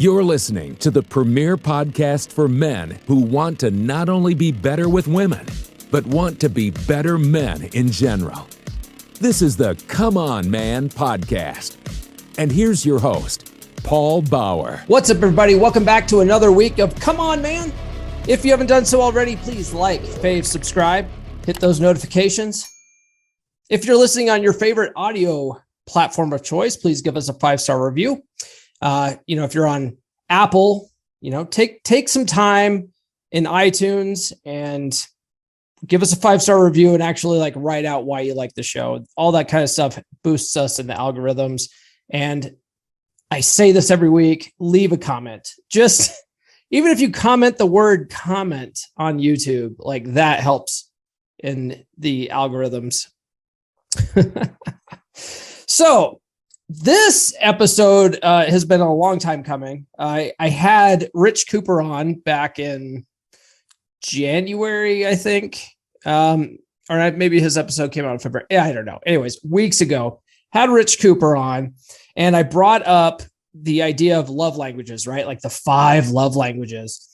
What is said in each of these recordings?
You're listening to the premier podcast for men who want to not only be better with women, but want to be better men in general. This is the Come On Man podcast. And here's your host, Paul Bauer. What's up, everybody? Welcome back to another week of Come On Man. If you haven't done so already, please like, fave, subscribe, hit those notifications. If you're listening on your favorite audio platform of choice, please give us a 5-star review. If you're on Apple, take some time in iTunes and give us a 5-star review and actually write out why you like the show. All that kind of stuff boosts us in the algorithms. And I say this every week, leave a comment. Just even if you comment the word comment on YouTube, that helps in the algorithms. So this episode has been a long time coming. I had Rich Cooper on back in January, I think. Or maybe his episode came out in February. Yeah, I don't know. Anyways, weeks ago, had Rich Cooper on, and I brought up the idea of love languages, right? Like the 5 love languages.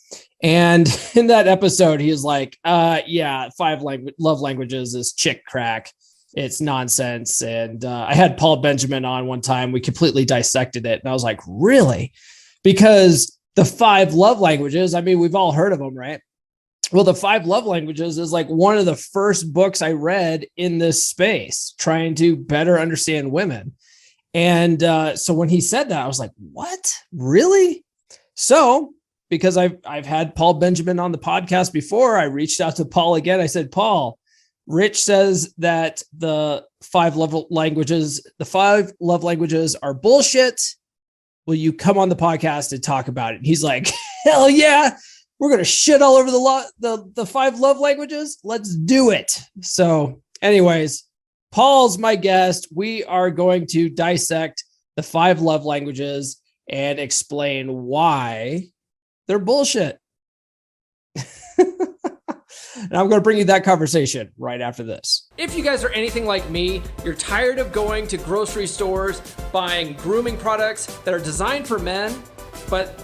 And in that episode, he was like, 5 love languages is chick crack. It's nonsense. And I had Paul Benjamin on one time. We completely dissected it. And I was like, really? Because the 5 love languages, we've all heard of them, right? Well, the 5 love languages is one of the first books I read in this space, trying to better understand women. And so when he said that, I was like, what? Really? So because I've had Paul Benjamin on the podcast before, I reached out to Paul again. I said, Paul, Rich says that the 5 love languages are bullshit. Will you come on the podcast and talk about it? And he's like, hell yeah. We're going to shit all over the 5 love languages. Let's do it. So anyways, Paul's my guest. We are going to dissect the 5 love languages and explain why they're bullshit. And I'm going to bring you that conversation right after this. If you guys are anything like me, you're tired of going to grocery stores, buying grooming products that are designed for men, but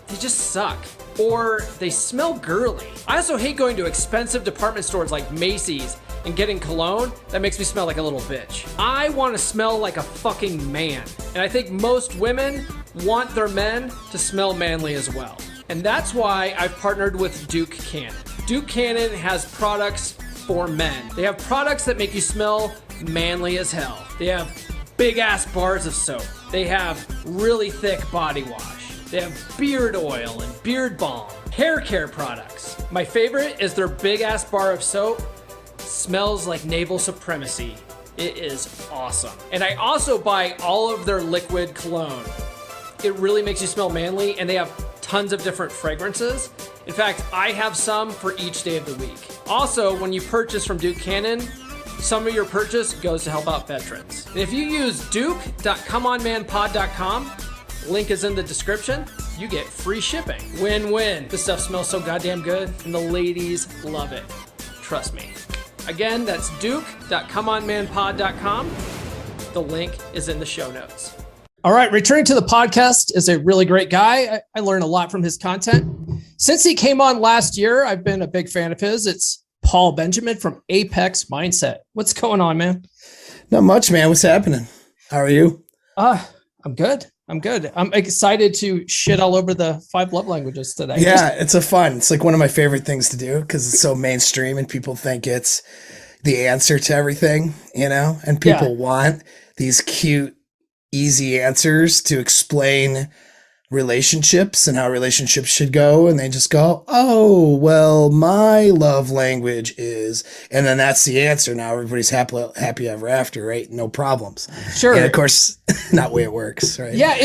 they just suck. Or they smell girly. I also hate going to expensive department stores like Macy's and getting cologne that makes me smell like a little bitch. I want to smell like a fucking man. And I think most women want their men to smell manly as well. And that's why I've partnered with Duke Cannon. Duke Cannon has products for men. They have products that make you smell manly as hell. They have big ass bars of soap. They have really thick body wash. They have beard oil and beard balm, hair care products. My favorite is their big ass bar of soap. Smells like naval supremacy. It is awesome. And I also buy all of their liquid cologne. It really makes you smell manly, and they have tons of different fragrances. In fact, I have some for each day of the week. Also, when you purchase from Duke Cannon, some of your purchase goes to help out veterans. And if you use duke.comeonmanpod.com, link is in the description, you get free shipping. Win-win. This stuff smells so goddamn good, and the ladies love it. Trust me. Again, that's duke.comeonmanpod.com. The link is in the show notes. All right, returning to the podcast is a really great guy. I learn a lot from his content. Since he came on last year, I've been a big fan of his. It's Paul Benjamin from Apex Mindset. What's going on, man? Not much, man. What's happening? How are you? I'm good. I'm excited to shit all over the 5 love languages today. Yeah, it's fun. It's one of my favorite things to do because it's so mainstream and people think it's the answer to everything, and people want these cute, easy answers to explain relationships and how relationships should go. And they just go, oh, well, my love language is, and then that's the answer. Now everybody's happy ever after, right? No problems. Sure. And of course, not the way it works, right? Yeah.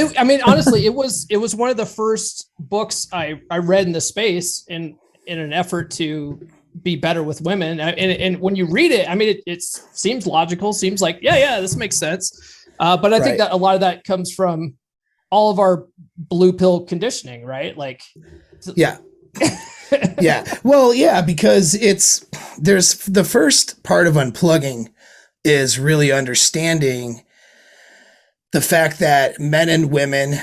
Honestly, it was one of the first books I read in the space in an effort to be better with women. And when you read it, it seems logical, seems like, yeah, this makes sense. But I think that a lot of that comes from all of our blue pill conditioning, right? Yeah. Yeah. Well, yeah, because there's the first part of unplugging is really understanding the fact that men and women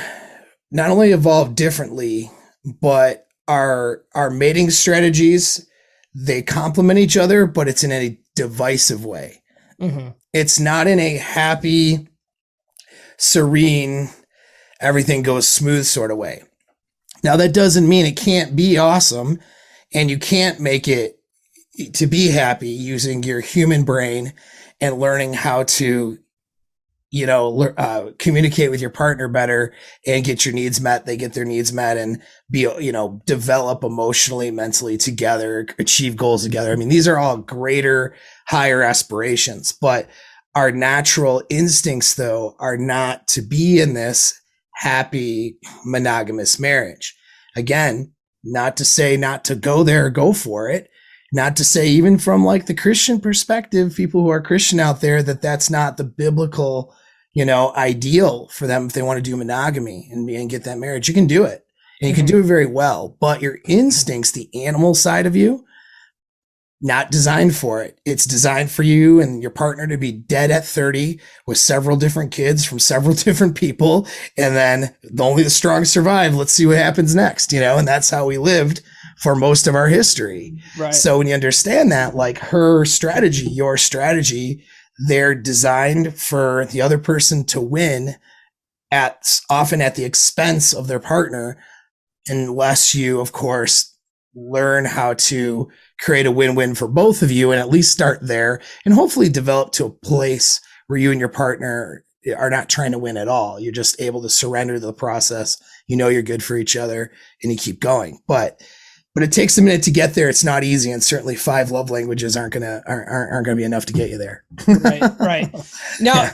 not only evolve differently, but our mating strategies, they complement each other, but it's in a divisive way. Mm-hmm. It's not in a happy, serene, everything goes smooth sort of way. Now, that doesn't mean it can't be awesome, and you can't make it to be happy using your human brain and learning how to, communicate with your partner better and get your needs met. They get their needs met and be, develop emotionally, mentally together, achieve goals together. I mean, these are all greater, higher aspirations, but our natural instincts, though, are not to be in this happy monogamous marriage. Again, not to say not to go there or go for it. Not to say, even from like the Christian perspective, people who are Christian out there, that that's not the biblical, ideal for them if they want to do monogamy and get that marriage. You can do it, and you can do it very well, but your instincts, the animal side of you, not designed for it. It's designed for you and your partner to be dead at 30 with several different kids from several different people. And then only the strong survive. Let's see what happens next, and that's how we lived for most of our history. Right. So when you understand that, like her strategy, your strategy, they're designed for the other person to win often at the expense of their partner, unless you, of course, learn how to create a win-win for both of you and at least start there and hopefully develop to a place where you and your partner are not trying to win at all. You're just able to surrender to the process. You're good for each other and you keep going. But it takes a minute to get there. It's not easy. And certainly 5 love languages aren't going to be enough to get you there. Right. Now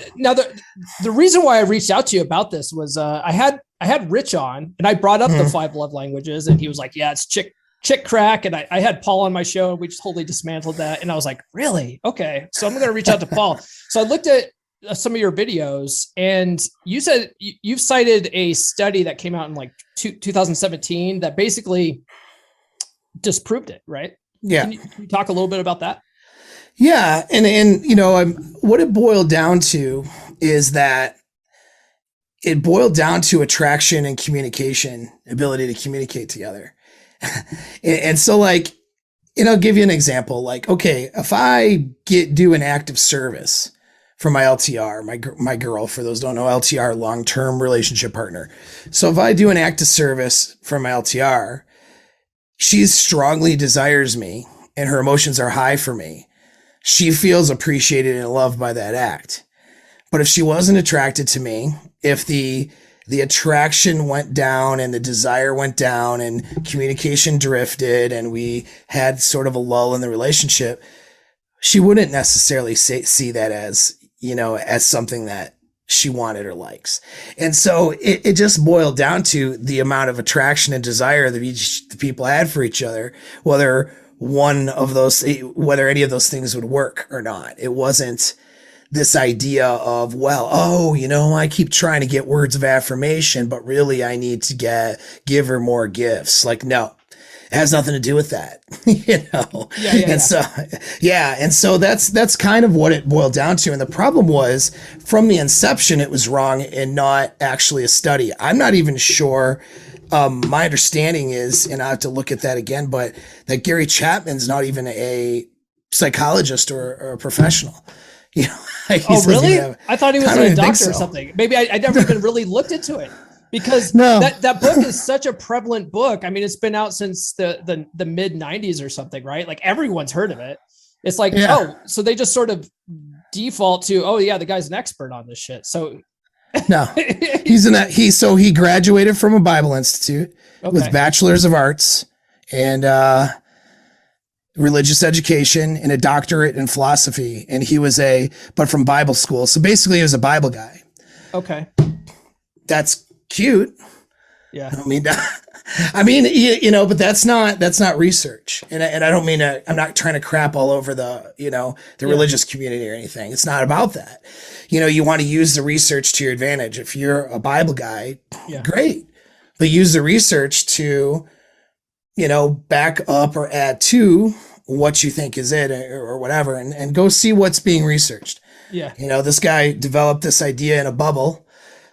the reason why I reached out to you about this was, I had Rich on and I brought up the 5 love languages and he was like, yeah, it's chick crack. And I had Paul on my show and we just totally dismantled that. And I was like, really? Okay. So I'm going to reach out to Paul. So I looked at some of your videos and you said you've cited a study that came out in like 2017 that basically disproved it, right? Yeah. Can you talk a little bit about that? Yeah. And what it boiled down to is that it boiled down to attraction and communication, ability to communicate together. And so like, I'll give you an example. Like, okay, if I do an act of service for my LTR, my girl, for those who don't know, LTR, long-term relationship partner. So if I do an act of service for my LTR, she strongly desires me and her emotions are high for me. She feels appreciated and loved by that act. But if she wasn't attracted to me, if the attraction went down and the desire went down and communication drifted and we had sort of a lull in the relationship, she wouldn't necessarily see that as something that she wanted or likes. And so it just boiled down to the amount of attraction and desire that the people had for each other, whether any of those things would work or not. It wasn't this idea of, I keep trying to get words of affirmation, but really I need to give her more gifts. Like, no, it has nothing to do with that, And so that's kind of what it boiled down to. And the problem was, from the inception, it was wrong and not actually a study. I'm not even sure. My understanding is, and I have to look at that again, but that Gary Chapman's not even a psychologist or a professional. Oh, really? I thought he was a doctor or something. Maybe I never even really looked into it. Because that book is such a prevalent book. I mean, it's been out since the mid 90s or something, right? Like everyone's heard of it. It's like, so they just sort of default to, the guy's an expert on this shit. So no, he graduated from a Bible Institute with bachelor's of arts and religious education and a doctorate in philosophy. And he was but from Bible school. So basically he was a Bible guy. Okay. That's cute. Yeah. I mean, but that's not research. And I don't mean I'm not trying to crap all over the religious community or anything. It's not about that. You want to use the research to your advantage. If you're a Bible guy, great, but use the research to, back up or add to what you think is it or whatever, and go see what's being researched. Yeah. This guy developed this idea in a bubble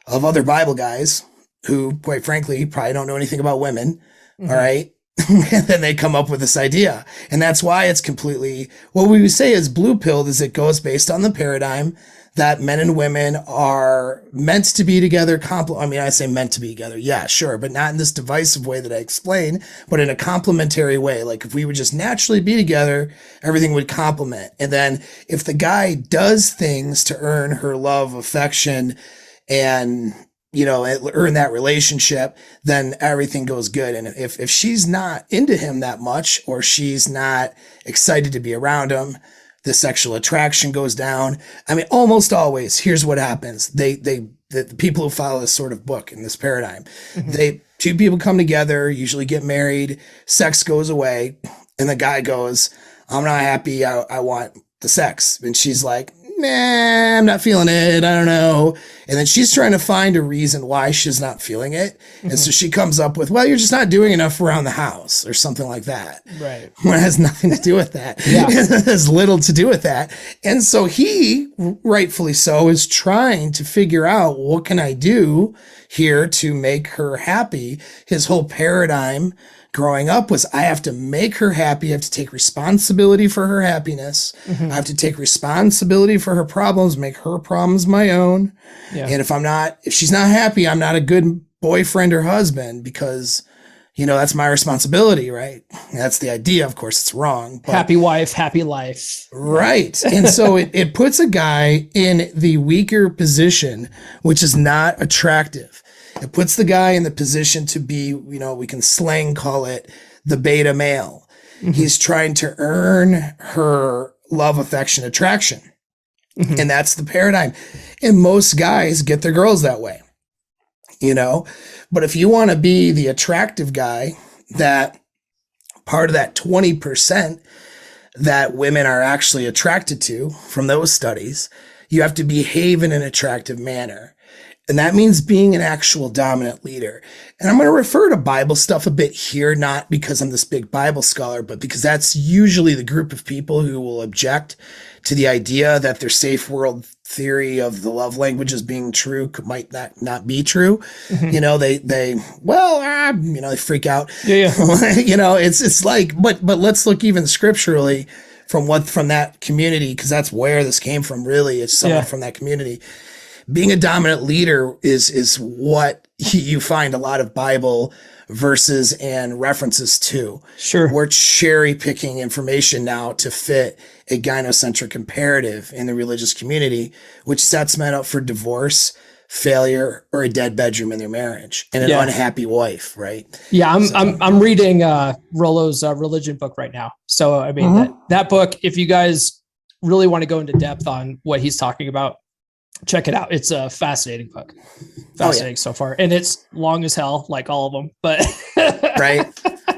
of other Bible guys. who, quite frankly, probably don't know anything about women. All right. And then they come up with this idea. And that's why it's completely, what we would say is blue pilled, is it goes based on the paradigm that men and women are meant to be together. I say meant to be together. Yeah, sure. But not in this divisive way that I explained, but in a complementary way. Like if we would just naturally be together, everything would complement. And then if the guy does things to earn her love, affection, and, earn that relationship, then everything goes good. And if she's not into him that much, or she's not excited to be around him, the sexual attraction goes down. I mean, almost always, here's what happens. The people who follow this sort of book in this paradigm, two people come together, usually get married, sex goes away, and the guy goes, I'm not happy. I want the sex. And she's like, nah, I'm not feeling it. I don't know. And then she's trying to find a reason why she's not feeling it. And so she comes up with, well, you're just not doing enough around the house or something like that. Right. Well, it has nothing to do with that. Yeah. It has little to do with that. And so he, rightfully so, is trying to figure out, what can I do here to make her happy? His whole paradigm growing up was, I have to make her happy. I have to take responsibility for her happiness. I have to take responsibility for her problems, make her problems my own. Yeah. And if she's not happy, I'm not a good boyfriend or husband, because, that's my responsibility, right? That's the idea. Of course, it's wrong. But, happy wife, happy life. Right. And so it puts a guy in the weaker position, which is not attractive. It puts the guy in the position to be, we can slang call it the beta male. He's trying to earn her love, affection, attraction. And that's the paradigm. And most guys get their girls that way, But if you want to be the attractive guy, that part of that 20% that women are actually attracted to from those studies, you have to behave in an attractive manner. And that means being an actual dominant leader. And I'm going to refer to Bible stuff a bit here, not because I'm this big Bible scholar, but because that's usually the group of people who will object to the idea that their safe world theory of the love languages being true might not be true. They freak out. Yeah. It's like, but let's look even scripturally from that community, because that's where this came from. Really, it's someone from that community. Being a dominant leader is what you find a lot of Bible verses and references to. Sure. We're cherry picking information now to fit a gynocentric imperative in the religious community, which sets men up for divorce, failure, or a dead bedroom in their marriage, and an unhappy wife, right? Yeah, I'm reading Rollo's religion book right now. So I mean that book, if you guys really want to go into depth on what he's talking about, check it out. It's a fascinating book. Fascinating so far. And it's long as hell, like all of them, but right.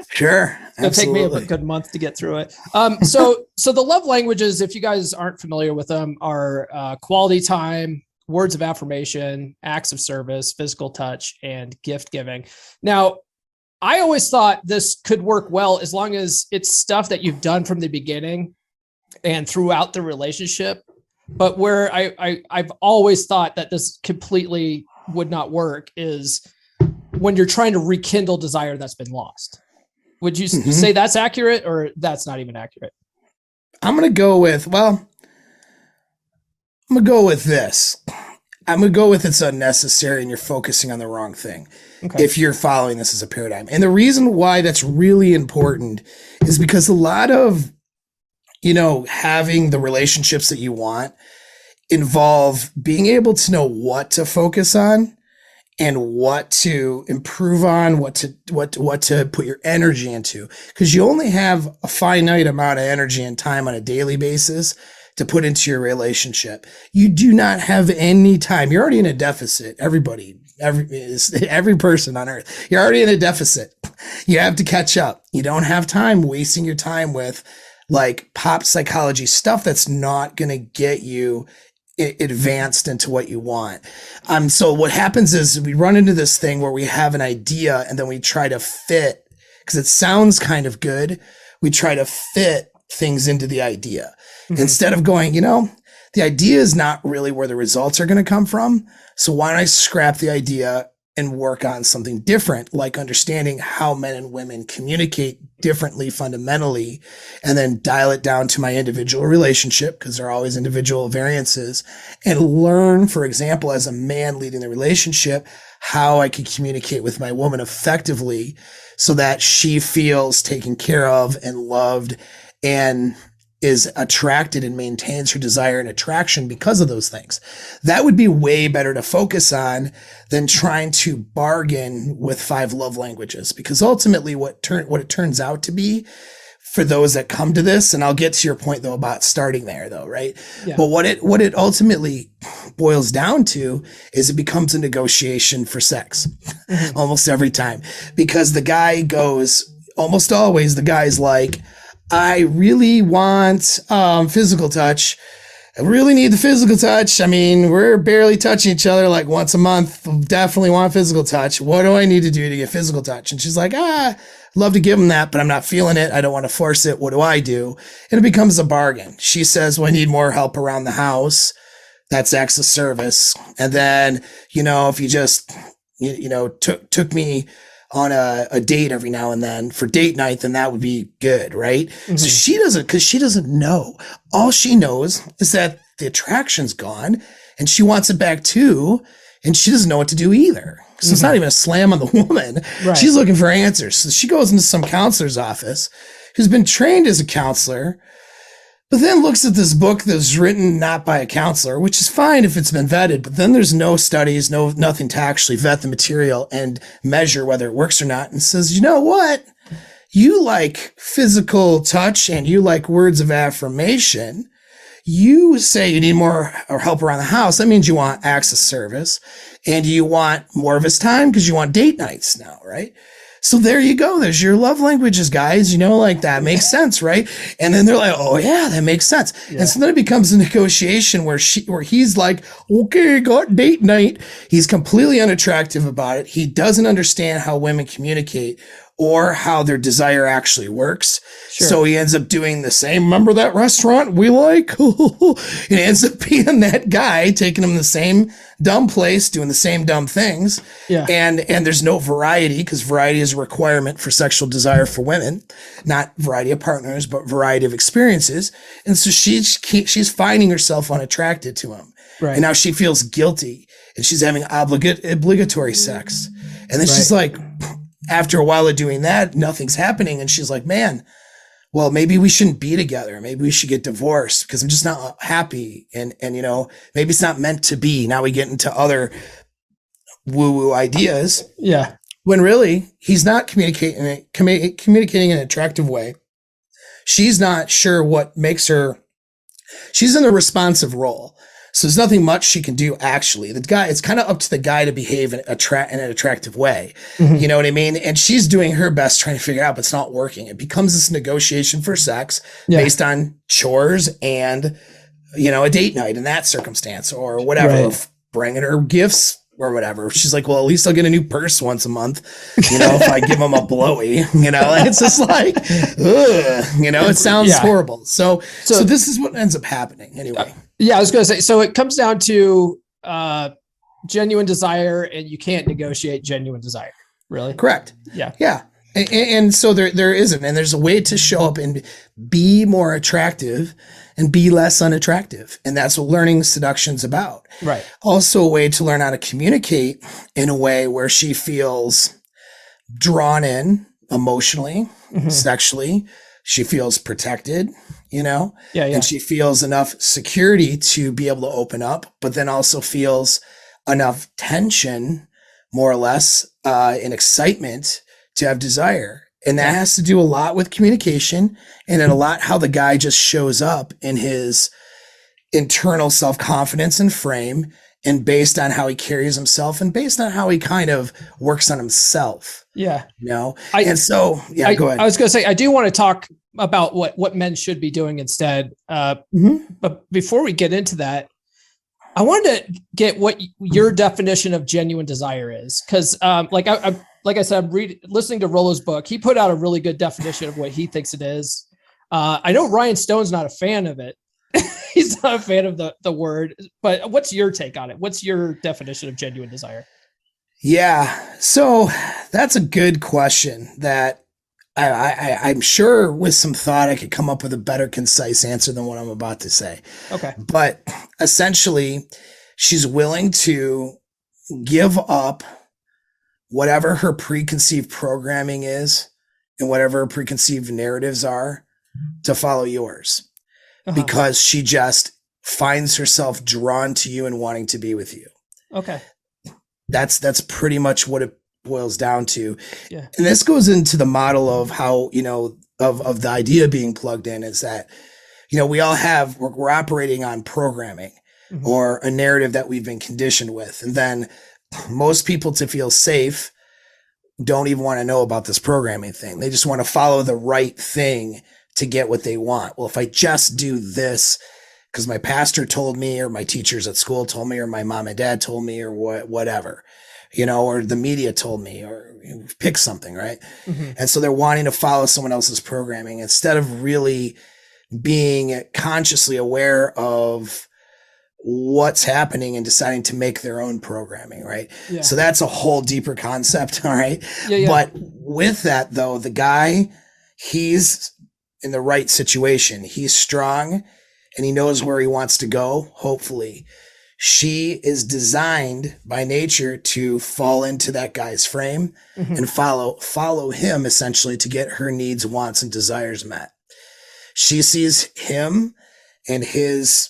Sure. It'll take me a good month to get through it. So the love languages, if you guys aren't familiar with them, are quality time, words of affirmation, acts of service, physical touch, and gift giving. Now, I always thought this could work well as long as it's stuff that you've done from the beginning and throughout the relationship. But where I've always thought that this completely would not work is when you're trying to rekindle desire that's been lost. Would you say that's accurate, or that's not even accurate? I'm going to go with this. I'm going to go with it's unnecessary and you're focusing on the wrong thing. Okay. If you're following this as a paradigm. And the reason why that's really important is because a lot of, having the relationships that you want involve being able to know what to focus on and what to improve on, what to put your energy into. Because you only have a finite amount of energy and time on a daily basis to put into your relationship. You do not have any time. You're already in a deficit. Every person on earth, you're already in a deficit. You have to catch up. You don't have time wasting your time with like pop psychology stuff that's not going to get you advanced into what you want. So what happens is we run into this thing where we have an idea and then we try to fit, because it sounds kind of good. We try to fit things into the idea instead of going, the idea is not really where the results are going to come from. So why don't I scrap the idea and work on something different, like understanding how men and women communicate differently fundamentally, and then dial it down to my individual relationship, because there are always individual variances, and learn, for example, as a man leading the relationship, how I can communicate with my woman effectively so that she feels taken care of and loved and is attracted and maintains her desire and attraction because of those things. That would be way better to focus on than trying to bargain with 5 love languages, because ultimately what it turns out to be for those that come to this, and I'll get to your point though about starting there though, right? Yeah. But what it ultimately boils down to is it becomes a negotiation for sex almost every time, because the guy goes, almost always the guy's like, I really want physical touch. I really need the physical touch. I mean, we're barely touching each other like once a month. Definitely want physical touch. What do I need to do to get physical touch? And she's like, love to give him that, but I'm not feeling it. I don't want to force it. What do I do? And it becomes a bargain. She says, well, I need more help around the house. That's acts of service. And then, if you just, took me on a date every now and then for date night, then that would be good, right? Mm-hmm. So she doesn't know. All she knows is that the attraction's gone and she wants it back too, and she doesn't know what to do either. So it's not even a slam on the woman. Right. She's looking for answers. So she goes into some counselor's office who's been trained as a counselor, but then looks at this book that's written not by a counselor, which is fine if it's been vetted, but then there's no studies, nothing to actually vet the material and measure whether it works or not, and says, you know what? You like physical touch and you like words of affirmation. You say you need more or help around the house. That means you want acts of service and you want more of his time because you want date nights now, right? So there you go. There's your love languages, guys. Like that makes sense, right? And then they're like, oh yeah, that makes sense. Yeah. And so then it becomes a negotiation where he's like, okay, got date night. He's completely unattractive about it. He doesn't understand how women communicate or how their desire actually works. Sure. So he ends up doing the same. Remember that restaurant we like? It ends up being that guy taking him to the same dumb place, doing the same dumb things. Yeah. And there's no variety, because variety is a requirement for sexual desire for women, not variety of partners, but variety of experiences. And so she's finding herself unattracted to him. Right. And now she feels guilty and she's having obligatory sex. And then she's like, after a while of doing that, nothing's happening. And she's like, man, well, maybe we shouldn't be together. Maybe we should get divorced because I'm just not happy. And maybe it's not meant to be. Now we get into other woo-woo ideas. Yeah. When really he's not communicating in an attractive way. She's not sure what makes her, she's in a responsive role. So there's nothing much she can do, actually. It's kind of up to the guy to behave in an attractive way. Mm-hmm. You know what I mean? And she's doing her best trying to figure it out, but it's not working. It becomes this negotiation for sex based on chores and, a date night in that circumstance or whatever, bringing her gifts or whatever. She's like, well, at least I'll get a new purse once a month, if I give him a blowy, and it's just like, ugh, it sounds horrible. So this is what ends up happening anyway. Yeah, I was going to say, so it comes down to genuine desire, and you can't negotiate genuine desire, really? Correct. Yeah. Yeah. And so there isn't, and there's a way to show up and be more attractive and be less unattractive. And that's what learning seduction's about. Right. Also a way to learn how to communicate in a way where she feels drawn in emotionally, sexually. She feels protected, and she feels enough security to be able to open up, but then also feels enough tension, more or less, and excitement to have desire. And that has to do a lot with communication and a lot how the guy just shows up in his internal self-confidence and frame, and based on how he carries himself and based on how he kind of works on himself. Yeah. Go ahead. I was going to say, I do want to talk about what men should be doing instead. But before we get into that, I wanted to get what your definition of genuine desire is. Cause like I said, I'm listening to Rollo's book. He put out a really good definition of what he thinks it is. I know Ryan Stone's not a fan of it. He's not a fan of the word, but what's your take on it? What's your definition of genuine desire? Yeah. So that's a good question that I'm sure with some thought I could come up with a better concise answer than what I'm about to say. Okay. But essentially, she's willing to give up whatever her preconceived programming is and whatever her preconceived narratives are to follow yours because she just finds herself drawn to you and wanting to be with you. Okay. That's pretty much what it boils down to. Yeah. And this goes into the model of how, of the idea being plugged in is that, we all we're operating on programming or a narrative that we've been conditioned with. And then most people, to feel safe, don't even want to know about this programming thing. They just want to follow the right thing to get what they want. Well, if I just do this because my pastor told me, or my teachers at school told me, or my mom and dad told me, or whatever, or the media told me, or pick something, right? And so they're wanting to follow someone else's programming instead of really being consciously aware of what's happening and deciding to make their own programming, right? Yeah. So that's a whole deeper concept, all right? Yeah. But with that, though, the guy, he's in the right situation. He's strong and he knows where he wants to go, hopefully. She is designed by nature to fall into that guy's frame and follow him essentially to get her needs, wants, and desires met. She sees him and his,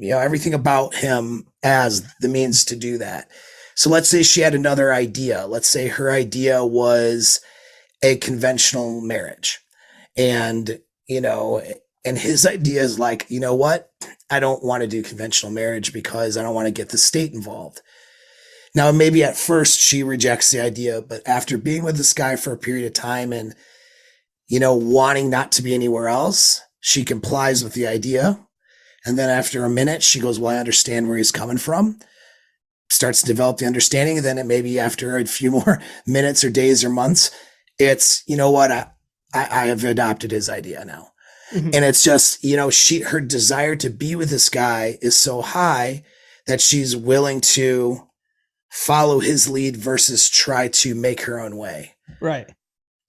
everything about him as the means to do that. So let's say she had another idea. Let's say her idea was a conventional marriage. And, and his idea is like, you know what? I don't want to do conventional marriage because I don't want to get the state involved. Now, maybe at first she rejects the idea, but after being with this guy for a period of time and, wanting not to be anywhere else, she complies with the idea. And then after a minute, she goes, well, I understand where he's coming from. Starts to develop the understanding. And then it maybe after a few more minutes or days or months, it's, you know what? I have adopted his idea now. And it's just, her desire to be with this guy is so high that she's willing to follow his lead versus try to make her own way. Right.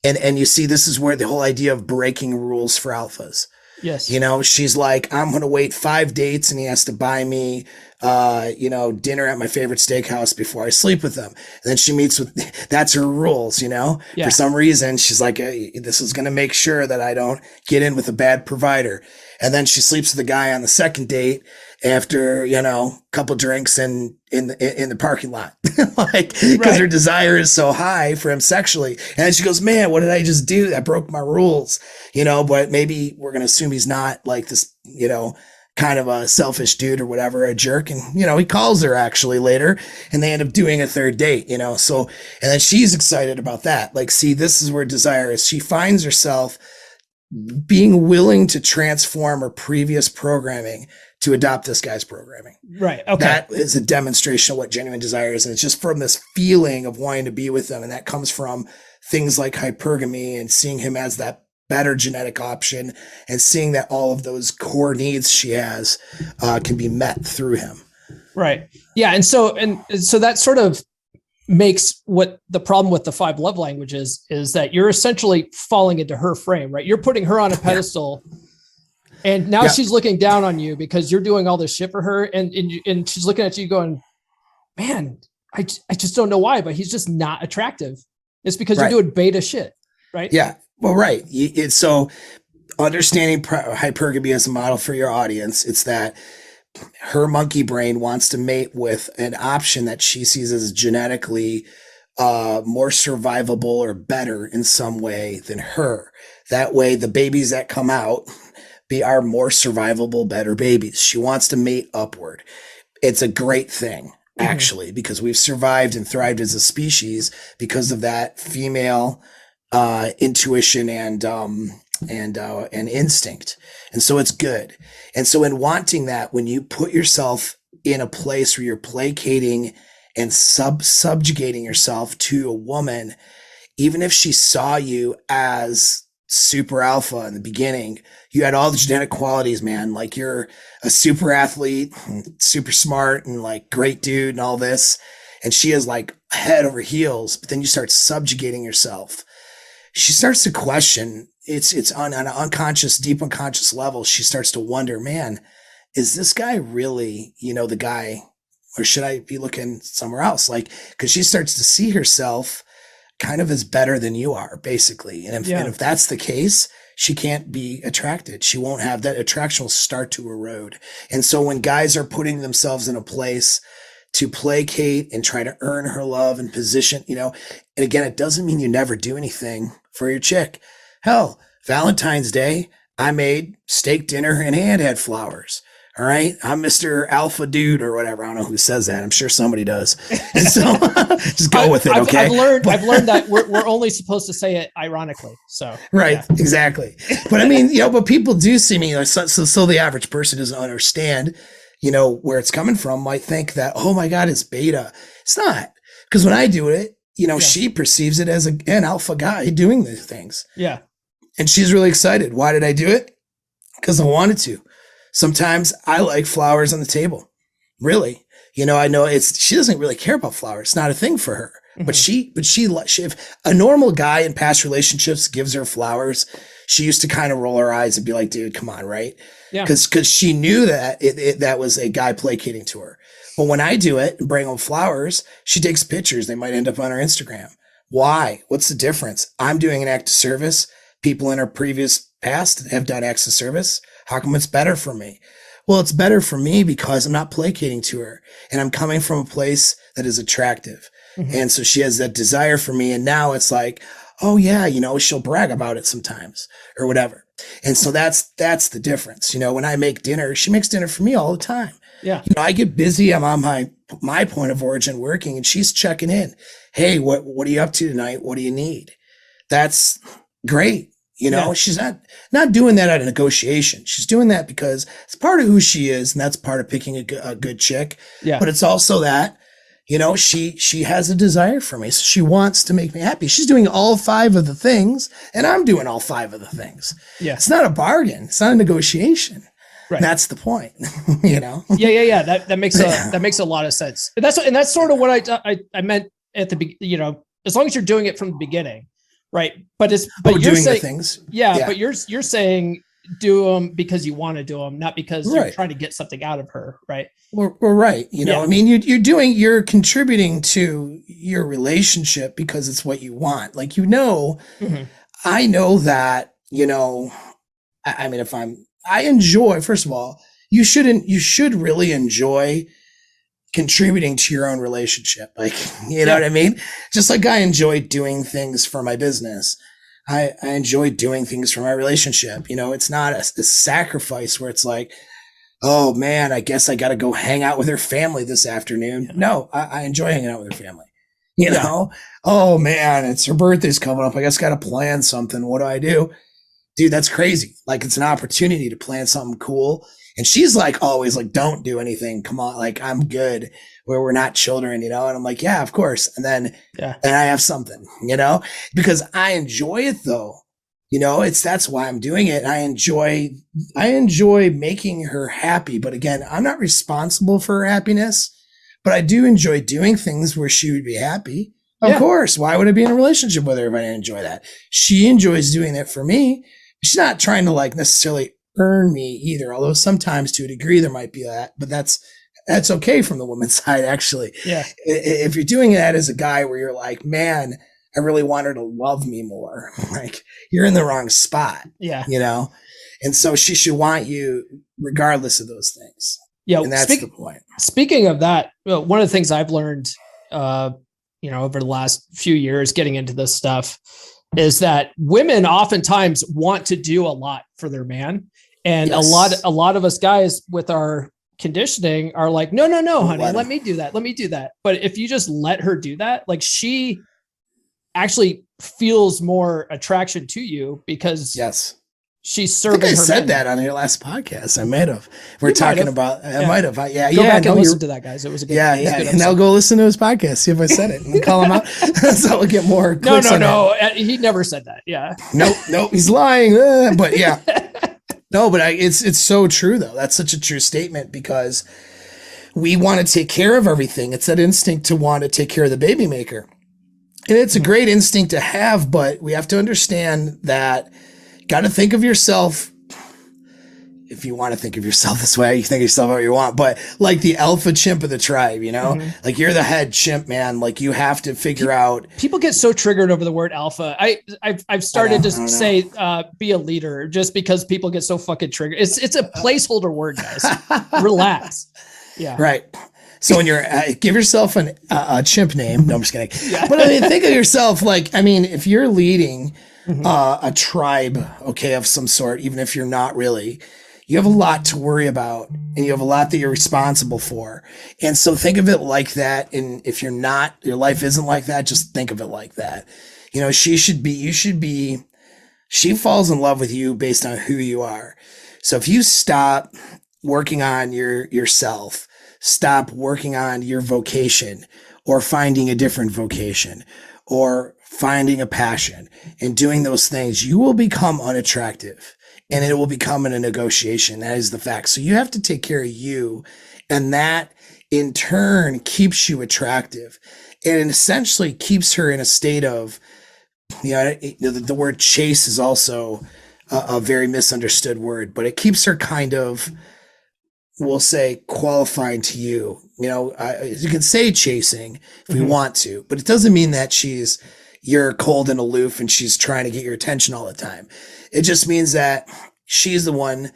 And you see, this is where the whole idea of breaking rules for alphas. Yes. She's like, I'm going to wait 5 dates and he has to buy me, dinner at my favorite steakhouse before I sleep with them. And then she meets with, that's her rules, for some reason. She's like, this is going to make sure that I don't get in with a bad provider. And then she sleeps with the guy on the second date after, a couple drinks in the parking lot, because her desire is so high for him sexually. And then she goes, man, what did I just do? I broke my rules, but maybe we're going to assume he's not like this, kind of a selfish dude or whatever, a jerk. And, he calls her actually later and they end up doing a third date, so, and then she's excited about that. Like, see, this is where desire is. She finds herself being willing to transform her previous programming to adopt this guy's programming. Right. Okay. That is a demonstration of what genuine desire is. And it's just from this feeling of wanting to be with them. And that comes from things like hypergamy and seeing him as that better genetic option and seeing that all of those core needs she has can be met through him. Right. Yeah. And so that sort of makes what the problem with the 5 love languages is that you're essentially falling into her frame, right? You're putting her on a pedestal and now she's looking down on you because you're doing all this shit for her. And she's looking at you going, man, I just don't know why, but he's just not attractive. It's because you're doing beta shit. Right. Yeah. Well, right. It's so understanding hypergamy as a model for your audience. It's that her monkey brain wants to mate with an option that she sees as genetically more survivable or better in some way than her. That way, the babies that come out are more survivable, better babies. She wants to mate upward. It's a great thing, actually, because we've survived and thrived as a species because of that female intuition and instinct. And so it's good. And so in wanting that, when you put yourself in a place where you're placating and subjugating yourself to a woman, even if she saw you as super alpha in the beginning, you had all the genetic qualities, man. Like you're a super athlete, super smart and like great dude and all this. and she is like head over heels, but then you start subjugating yourself. She starts to question, it's on an unconscious, deep unconscious level. She starts to wonder, man, is this guy really, the guy, or should I be looking somewhere else? Like, cause she starts to see herself kind of as better than you are, basically. And if that's the case, she can't be attracted. She won't have that attraction, will start to erode. And so when guys are putting themselves in a place to placate and try to earn her love and position, and again, it doesn't mean you never do anything for your chick. Hell, Valentine's Day, I made steak dinner and had flowers. All right. I'm Mr. Alpha Dude or whatever. I don't know who says that. I'm sure somebody does. And so just go with it. Okay. I've learned that we're only supposed to say it ironically. So. Right. Yeah. Exactly. But I mean, but people do see me. So the average person doesn't understand, where it's coming from, might think that, oh my God, it's beta. It's not. Because when I do it, she perceives it as an alpha guy doing these things. Yeah. And she's really excited. Why did I do it? Because I wanted to. Sometimes I like flowers on the table. Really. I know she doesn't really care about flowers. It's not a thing for her. Mm-hmm. But she, if a normal guy in past relationships gives her flowers, she used to kind of roll her eyes and be like, dude, come on. Right. Yeah. Cause she knew that that was a guy placating to her. But when I do it and bring home flowers, she takes pictures. They might end up on her Instagram. Why? What's the difference? I'm doing an act of service. People in her previous past have done acts of service. How come it's better for me? Well, it's better for me because I'm not placating to her and I'm coming from a place that is attractive. Mm-hmm. And so she has that desire for me. And now it's like, oh yeah, she'll brag about it sometimes or whatever. And so that's the difference. When I make dinner, she makes dinner for me all the time. Yeah. I get busy. I'm on my point of origin working and she's checking in. Hey, what are you up to tonight? What do you need? That's great. She's not doing that out of negotiation. She's doing that because it's part of who she is. And that's part of picking a good chick. Yeah. But it's also that, she has a desire for me. So she wants to make me happy. She's doing all 5 of the things and I'm doing all 5 of the things. Yeah. It's not a bargain. It's not a negotiation. Right. That's the point, Yeah. That makes a lot of sense. And that's sort of what I meant at the beginning, as long as you're doing it from the beginning. Right. But you're doing saying, the things. Yeah. But you're saying do them because you want to do them, not because you're trying to get something out of her. Right. We're right. I mean, you're contributing to your relationship because it's what you want. Like, mm-hmm. I know that, I mean, I enjoy, first of all, you should really enjoy contributing to your own relationship. Like, you know what I mean? Just like I enjoy doing things for my business. I enjoy doing things for my relationship. It's not a sacrifice where it's like, oh man, I guess I got to go hang out with her family this afternoon. No, I enjoy hanging out with her family. Oh man, it's her birthday's coming up. I guess got to plan something. What do I do? Dude, that's crazy. Like, it's an opportunity to plan something cool. And she's like, always like, don't do anything. Come on. Like, I'm good where we're not children, and I'm like, yeah, of course. And then I have something, because I enjoy it though. That's why I'm doing it. I enjoy making her happy. But again, I'm not responsible for her happiness, but I do enjoy doing things where she would be happy. Of course. Why would I be in a relationship with her if I didn't enjoy that? She enjoys doing that for me. She's not trying to like necessarily earn me either. Although sometimes to a degree there might be that, but that's okay from the woman's side, actually. Yeah. If you're doing that as a guy where you're like, man, I really want her to love me more. Like, you're in the wrong spot. Yeah. And so she should want you regardless of those things. Yeah. And that's the point. Speaking of that, one of the things I've learned, over the last few years getting into this stuff is that women oftentimes want to do a lot for their man. And a lot of us guys with our conditioning are like, no, honey, let me do that. But if you just let her do that, like, she actually feels more attraction to you because she's serving her. I said that on your last podcast. I might have. We're talking about. I might have. Yeah. Go back and listen to that, guys. It was a good. Yeah. And I'll go listen to his podcast. See if I said it and call him out. So we'll get more. No. He never said that. Yeah. Nope. He's lying. But yeah. No, but it's so true though. That's such a true statement because we want to take care of everything. It's that instinct to want to take care of the baby maker. And it's a great instinct to have, but we have to understand that you got to think of yourself. If you want to think of yourself this way, you think of yourself however you want, but like the alpha chimp of the tribe, you know, like you're the head chimp, man. Like you have to figure out. People get so triggered over the word alpha. I've started to say, be a leader, just because people get so fucking triggered. It's a placeholder word, guys. Relax. Yeah. Right. So when you're, give yourself a chimp name. No, I'm just kidding. Yeah. But I mean, think of yourself like, I mean, if you're leading a tribe, okay, of some sort, even if you're not really, you have a lot to worry about and you have a lot that you're responsible for. And so think of it like that. And if you're not, your life isn't like that, just think of it like that. You know, she falls in love with you based on who you are. So if you stop working on yourself, stop working on your vocation or finding a different vocation or finding a passion and doing those things, you will become unattractive. And it will become a negotiation. That is the fact. So you have to take care of you. And that in turn keeps you attractive. And it essentially keeps her in a state of, the word chase is also a very misunderstood word, but it keeps her kind of, we'll say, qualifying to you. You know, you can say chasing if we want to, but it doesn't mean that you're cold and aloof and she's trying to get your attention all the time. It just means that she's the one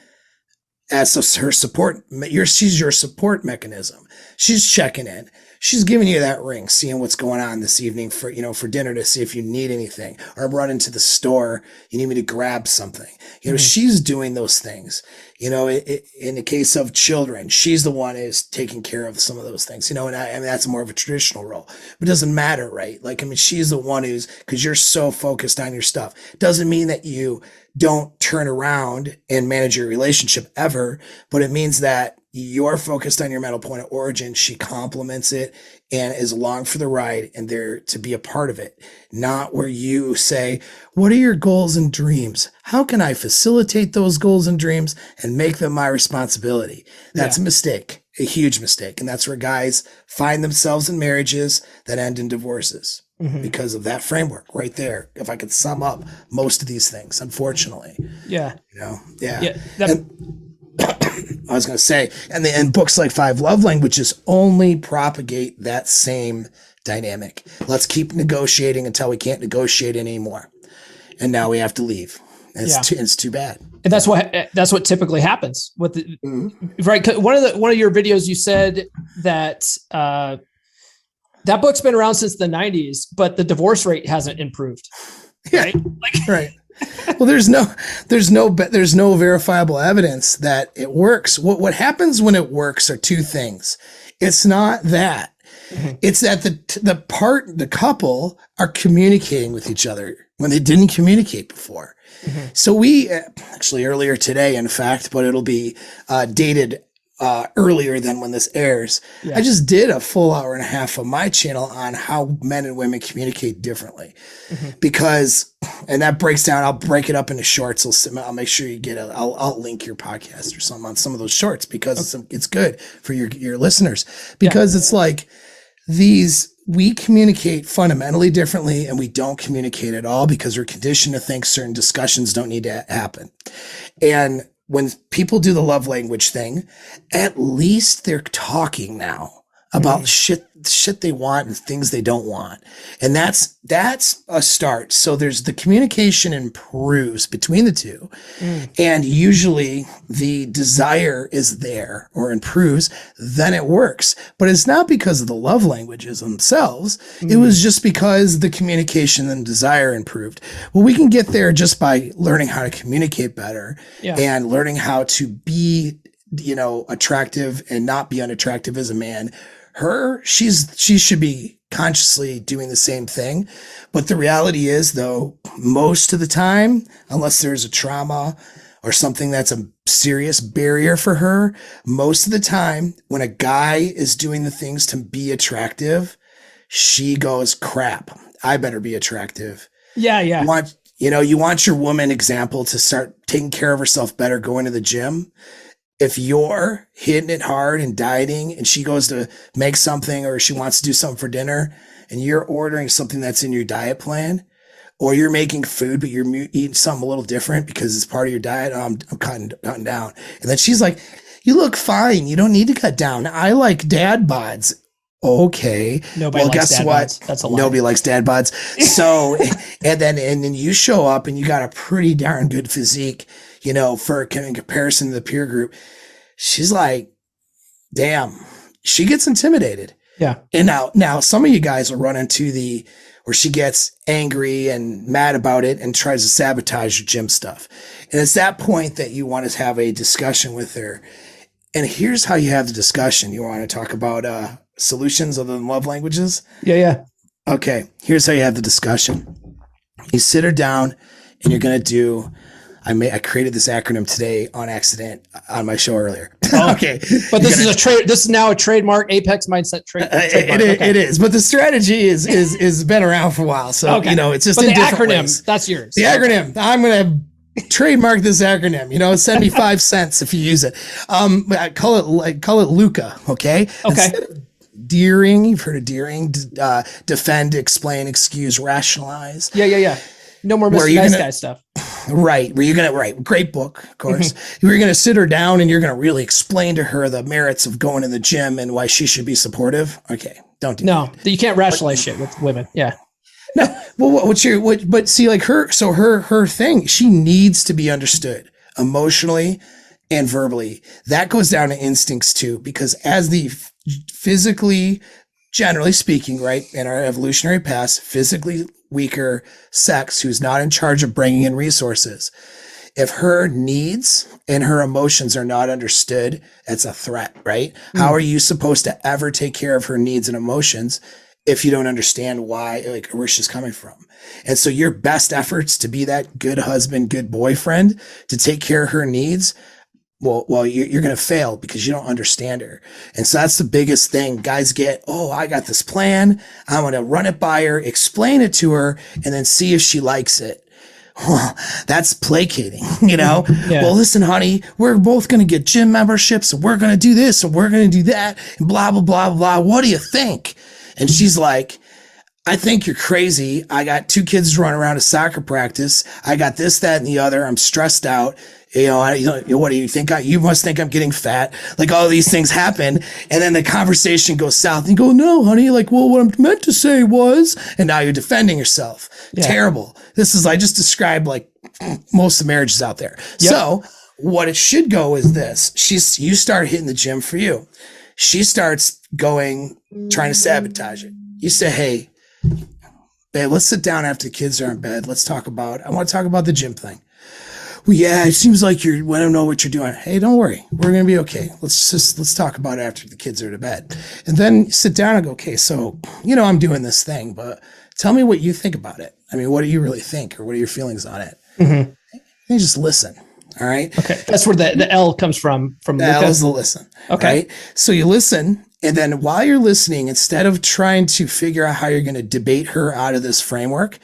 as her support. She's your support mechanism. She's checking in. She's giving you that ring, seeing what's going on this evening for dinner to see if you need anything, or run into the store. You need me to grab something. You know, she's doing those things. You know, in the case of children, she's the one who's taking care of some of those things, you know, and I mean, that's more of a traditional role, but it doesn't matter, right? Like, I mean, she's the one because you're so focused on your stuff. Doesn't mean that you don't turn around and manage your relationship ever, but it means that you're focused on your mental point of origin. She complements it and is along for the ride and there to be a part of it. Not where you say, what are your goals and dreams? How can I facilitate those goals and dreams and make them my responsibility? That's a mistake, a huge mistake. And that's where guys find themselves in marriages that end in divorces because of that framework right there. If I could sum up most of these things, unfortunately. Yeah. You know, I was going to say, and books like 5 Love Languages only propagate that same dynamic. Let's keep negotiating until we can't negotiate anymore. And now we have to leave. It's too bad. And that's what typically happens with the, right. One of your videos, you said that, that book's been around since the 90s, but the divorce rate hasn't improved. Right? Right. Well, there's no verifiable evidence that it works. What happens when it works are two things. It's not that. It's that the couple are communicating with each other when they didn't communicate before. So we actually earlier today, in fact, but it'll be dated earlier than when this airs. I just did a full hour and a half on my channel on how men and women communicate differently because, and that breaks down, I'll break it up into shorts. I'll make sure you get it. I'll link your podcast or something on some of those shorts because it's good for your listeners because it's like we communicate fundamentally differently and we don't communicate at all because we're conditioned to think certain discussions don't need to happen. And when people do the love language thing, at least they're talking now about shit they want and things they don't want. And that's a start. So there's the communication improves between the two. And usually the desire is there or improves, then it works. But it's not because of the love languages themselves. It was just because the communication and desire improved. Well, we can get there just by learning how to communicate better and learning how to be, attractive and not be unattractive as a man. She should be consciously doing the same thing. But the reality is, though, most of the time, unless there's a trauma or something that's a serious barrier for her, most of the time when a guy is doing the things to be attractive, she goes, crap, I better be attractive. Yeah. You want your woman example to start taking care of herself better, going to the gym. if you're hitting it hard and dieting and she goes to make something or she wants to do something for dinner and you're ordering something that's in your diet plan, or you're making food, but you're eating something a little different because it's part of your diet, I'm cutting down. And then she's like, you look fine. You don't need to cut down. I like dad bods. Okay. Nobody likes guess dad what? bods. That's a lie. Nobody likes dad bods. So, and then you show up and you got a pretty darn good physique, you know, for in comparison to the peer group. She's like, damn, she gets intimidated. Yeah. And now some of you guys will run into where she gets angry and mad about it and tries to sabotage your gym stuff. And it's that point that you want to have a discussion with her. And here's how you have the discussion. You want to talk about solutions other than love languages? Yeah. Okay. Here's how you have the discussion. You sit her down and you're going to do, I created this acronym today on accident on my show earlier. Oh, okay. But this is now a trademark, Apex Mindset trademark. It is. But the strategy is been around for a while. So, okay. You know, it's just but in the different acronym, ways. that's yours. The acronym. I'm going to trademark this acronym, you know, send me 5 cents if you use it. I call it LUCA. Okay. Okay. Deering. You've heard of deering, defend, explain, excuse, rationalize. Yeah. No more Mr. Nice Guy stuff. Right. Where you're going to write great book, of course. You're going to sit her down and you're going to really explain to her the merits of going to the gym and why she should be supportive. Okay. Don't do that. You can't rationalize shit with women. Yeah. No. Well, but see, like her thing, she needs to be understood emotionally and verbally. That goes down to instincts too, because as the physically, generally speaking, right, in our evolutionary past, physically weaker sex who's not in charge of bringing in resources, if her needs and her emotions are not understood, it's a threat, right? How are you supposed to ever take care of her needs and emotions if you don't understand why, like, where she's coming from? And so your best efforts to be that good husband, good boyfriend, to take care of her needs, well, you're going to fail because you don't understand her. And so that's the biggest thing. Guys get, I got this plan. I'm going to run it by her, explain it to her, and then see if she likes it. Well, that's placating, you know? Yeah. Well, listen, honey, we're both going to get gym memberships and we're going to do this and we're going to do that and blah, blah, blah, blah. What do you think? And she's like, I think you're crazy. I got 2 kids running around a soccer practice. I got this, that, and the other. I'm stressed out. What do you think? You must think I'm getting fat. Like, all these things happen. And then the conversation goes south and you go, no, honey, like, well, what I'm meant to say was, and now you're defending yourself. Yeah. Terrible. I just described like most of the marriages out there. Yep. So what it should go is this. You start hitting the gym for you. She starts trying to sabotage it. You say, hey, babe, let's sit down after the kids are in bed. I want to talk about the gym thing. Well, yeah, it seems like I don't know what you're doing. Hey, don't worry. We're going to be okay. Let's talk about it after the kids are to bed. And then sit down and go, okay, so, I'm doing this thing, but tell me what you think about it. I mean, what do you really think, or what are your feelings on it? Mm-hmm. You just listen. All right. Okay. That's where the L comes from. The L is the listen. Okay. Right? So you listen. And then while you're listening, instead of trying to figure out how you're going to debate her out of this framework,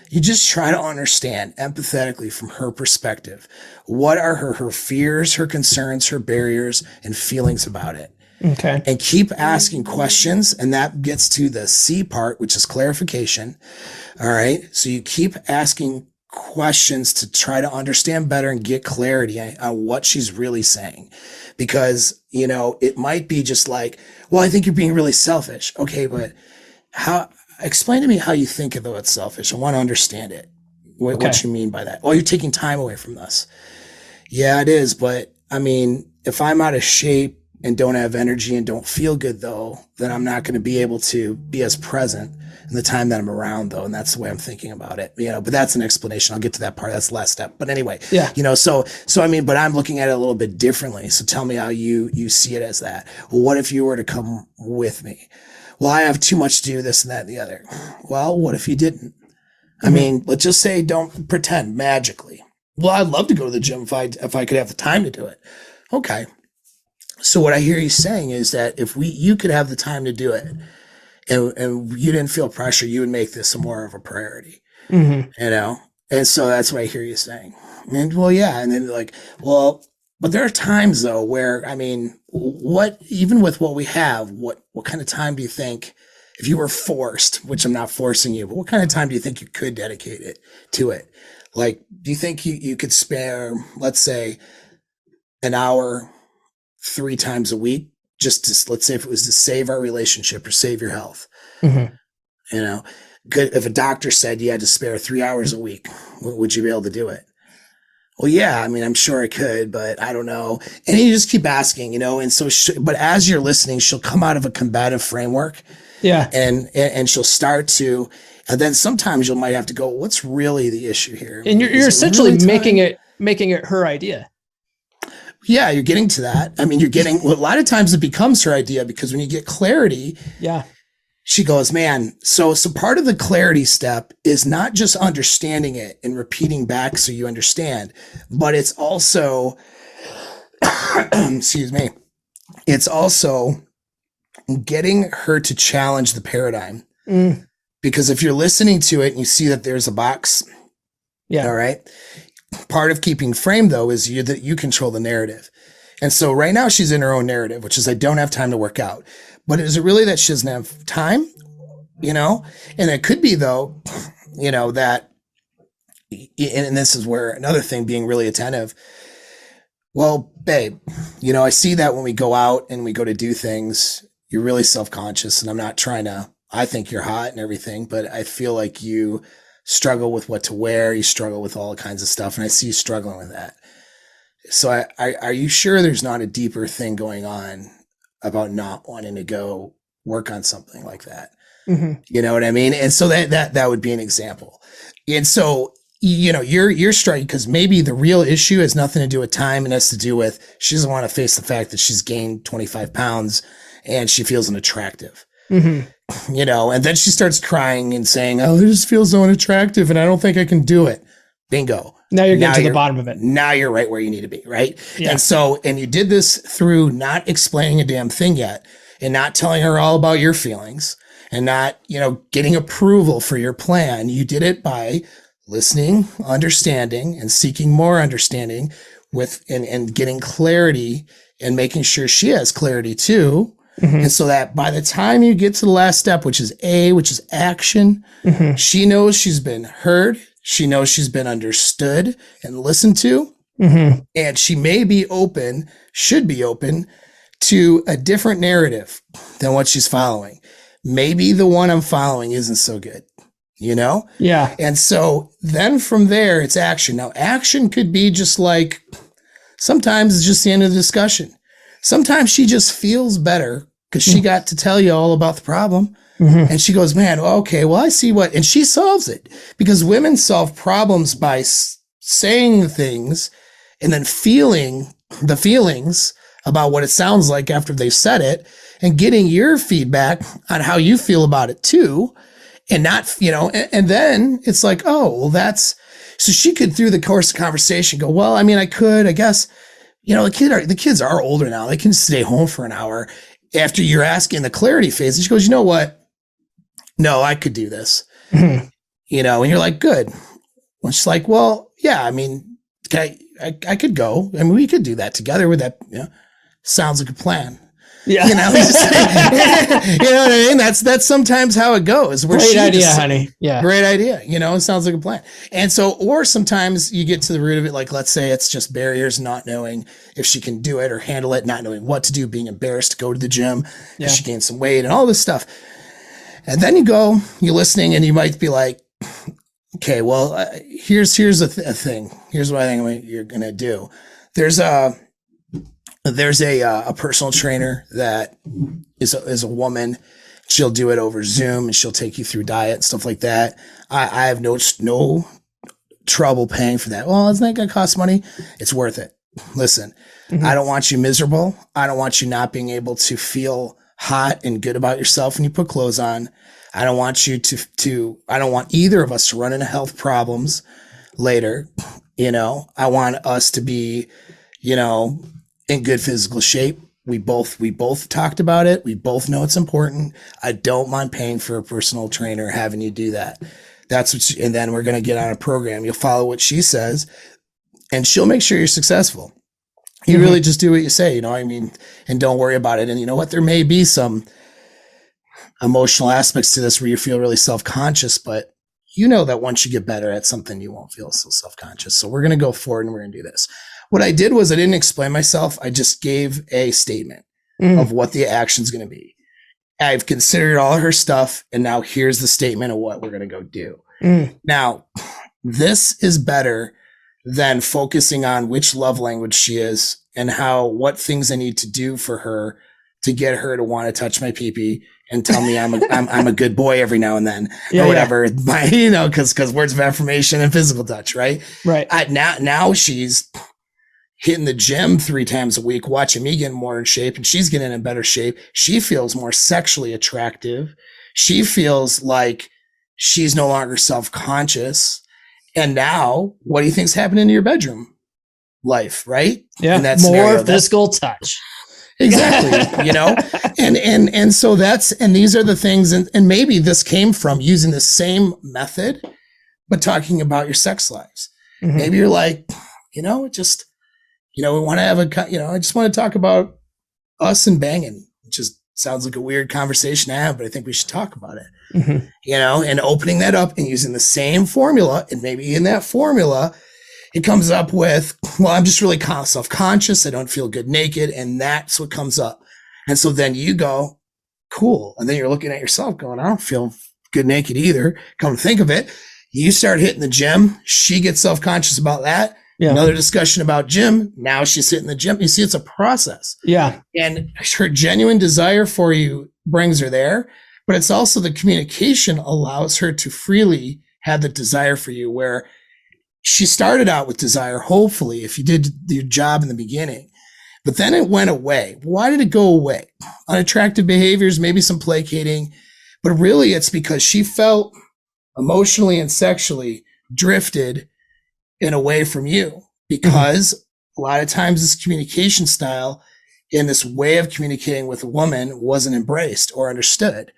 you just try to understand empathetically from her perspective. What are her fears, her concerns, her barriers, and feelings about it? Okay. And keep asking questions. And that gets to the C part, which is clarification. All right. So you keep asking questions to try to understand better and get clarity on what she's really saying. Because, it might be just like, well, I think you're being really selfish. Okay. But explain to me how you think of it's selfish. I want to understand it. What you mean by that? Oh, you're taking time away from us. Yeah, it is. But I mean, if I'm out of shape and don't have energy and don't feel good though, then I'm not going to be able to be as present in the time that I'm around though. And that's the way I'm thinking about it, but that's an explanation. I'll get to that part. That's the last step. But anyway, yeah. So I mean, but I'm looking at it a little bit differently. So tell me how you see it as that. Well, what if you were to come with me? Well, I have too much to do this and that and the other. Well, what if you didn't? I mean, let's just say don't pretend magically. Well, I'd love to go to the gym if I could have the time to do it. Okay. So what I hear you saying is that if you could have the time to do it and you didn't feel pressure, you would make this more of a priority, And so that's what I hear you saying. And well, yeah. And then like, well, But there are times though where, I mean, even with what we have, what kind of time do you think, if you were forced, which I'm not forcing you, but what kind of time do you think you could dedicate it to it? Like, do you think you could spare, let's say, an hour 3 times a week, just to, let's say if it was to save our relationship or save your health? Mm-hmm. You know, good. If a doctor said you had to spare 3 hours a week, would you be able to do it? Well, yeah, I mean, I'm sure I could, but I don't know. And you just keep asking, you know, and so, but as you're listening, she'll come out of a combative framework. Yeah. And she'll start to, and then sometimes you might have to go, what's really the issue here? And you're essentially really making it her idea. Yeah, you're getting to that. I mean, well, a lot of times it becomes her idea, because when you get clarity, yeah, she goes, man, so part of the clarity step is not just understanding it and repeating back so you understand, but it's also, excuse me, it's also getting her to challenge the paradigm. Because if you're listening to it and you see that there's a box, yeah, all right, part of keeping frame though is that you control the narrative. And so right now she's in her own narrative, which is, I don't have time to work out. But is it really that she doesn't have time? You know, and it could be though, you know, that, and this is where another thing, being really attentive. Well, babe, you know, I see that when we go out and we go to do things, you're really self-conscious, and I'm not trying to, I think you're hot and everything, but I feel like you struggle with what to wear. You struggle with all kinds of stuff. And I see you struggling with that. So are you sure there's not a deeper thing going on about not wanting to go work on something like that? Mm-hmm. You know what I mean? And so that would be an example. And so, you know, you're striking, because maybe the real issue has nothing to do with time, and has to do with, she doesn't want to face the fact that she's gained 25 pounds and she feels unattractive. Mm-hmm. You know, and then she starts crying and saying, oh, it just feels so unattractive and I don't think I can do it. Bingo. Now you're getting to the bottom of it. Now you're right where you need to be, right? Yeah. And so, and you did this through not explaining a damn thing yet, and not telling her all about your feelings, and not, you know, getting approval for your plan. You did it by listening, understanding, and seeking more understanding with, and getting clarity, and making sure she has clarity too. Mm-hmm. And so that by the time you get to the last step, which is action, mm-hmm. she knows she's been heard. She knows she's been understood and listened to. Mm-hmm. And she may be open, should be open to a different narrative than what she's following. Maybe the one I'm following isn't so good, you know? Yeah. And so then from there, it's action. Now, action could be just like, sometimes it's just the end of the discussion. Sometimes she just feels better because she got to tell you all about the problem. Mm-hmm. And she goes, man, okay, well, I see what, and she solves it, because women solve problems by saying things and then feeling the feelings about what it sounds like after they've said it, and getting your feedback on how you feel about it too. And not, you know, and then it's like, oh, well, that's, so she could, through the course of conversation, go, well, I mean, I guess, you know, the kids are older now. They can stay home for an hour after you're asking the clarity phase. And she goes, you know what? No, I could do this. Mm-hmm. You know, and you're like, good. And she's like, well, yeah, I mean, I could go. I mean, we could do that together with that. You know, sounds like a plan. Yeah. You know, you know what I mean? That's sometimes how it goes. Great idea, honey. Yeah. Great idea. You know, it sounds like a plan. And so, or sometimes you get to the root of it. Like, let's say it's just barriers, not knowing if she can do it or handle it, not knowing what to do, being embarrassed to go to the gym because she gained some weight and all this stuff. And then you're listening, and you might be like, okay, well, here's a thing. Here's what I think you're going to do. There's a personal trainer that is a woman. She'll do it over Zoom, and she'll take you through diet and stuff like that. I have no trouble paying for that. Well, isn't that going to cost money? It's worth it. Listen, mm-hmm. I don't want you miserable. I don't want you not being able to feel hot and good about yourself when you put clothes on. I don't want you I don't want either of us to run into health problems later. You know, I want us to be, you know, in good physical shape. We both talked about it. We both know it's important. I don't mind paying for a personal trainer, having you do that. That's what and then we're going to get on a program. You'll follow what she says, and she'll make sure you're successful. You really just do what you say, I mean, and don't worry about it. And you know what? There may be some emotional aspects to this where you feel really self-conscious, but you know that once you get better at something, you won't feel so self-conscious. So we're going to go forward and we're going to do this. What I did was I didn't explain myself. I just gave a statement of what the action's going to be. I've considered all of her stuff, and now here's the statement of what we're going to go do. Now, this is better than focusing on which love language she is and what things I need to do for her to get her to want to touch my pee-pee and tell me I'm a good boy every now and then, or whatever. Because words of affirmation and physical touch, right? Right. Now she's hitting the gym 3 times a week, watching me get more in shape, and she's getting in better shape. She feels more sexually attractive. She feels like she's no longer self-conscious. And now, what do you think's happening in your bedroom life, right? Yeah, in that more scenario, physical touch. Exactly. And so and these are the things, and maybe this came from using the same method, but talking about your sex lives. Maybe you're like, we want to have I just want to talk about us and banging. It just sounds like a weird conversation to have, but I think we should talk about it. And opening that up and using the same formula, and maybe in that formula, it comes up with, well, I'm just really self-conscious. I don't feel good naked. And that's what comes up. And so then you go, cool. And then you're looking at yourself going, I don't feel good naked either. Come to think of it, you start hitting the gym. She gets self-conscious about that. Yeah. Another discussion about gym. Now she's hitting the gym. You see, it's a process. Yeah. And her genuine desire for you brings her there, but it's also the communication allows her to freely have the desire for you, where she started out with desire, hopefully, if you did your job in the beginning, but then it went away. Why did it go away? Unattractive behaviors, maybe some placating, but really it's because she felt emotionally and sexually drifted and away from you, because a lot of times this communication style and this way of communicating with a woman wasn't embraced or understood.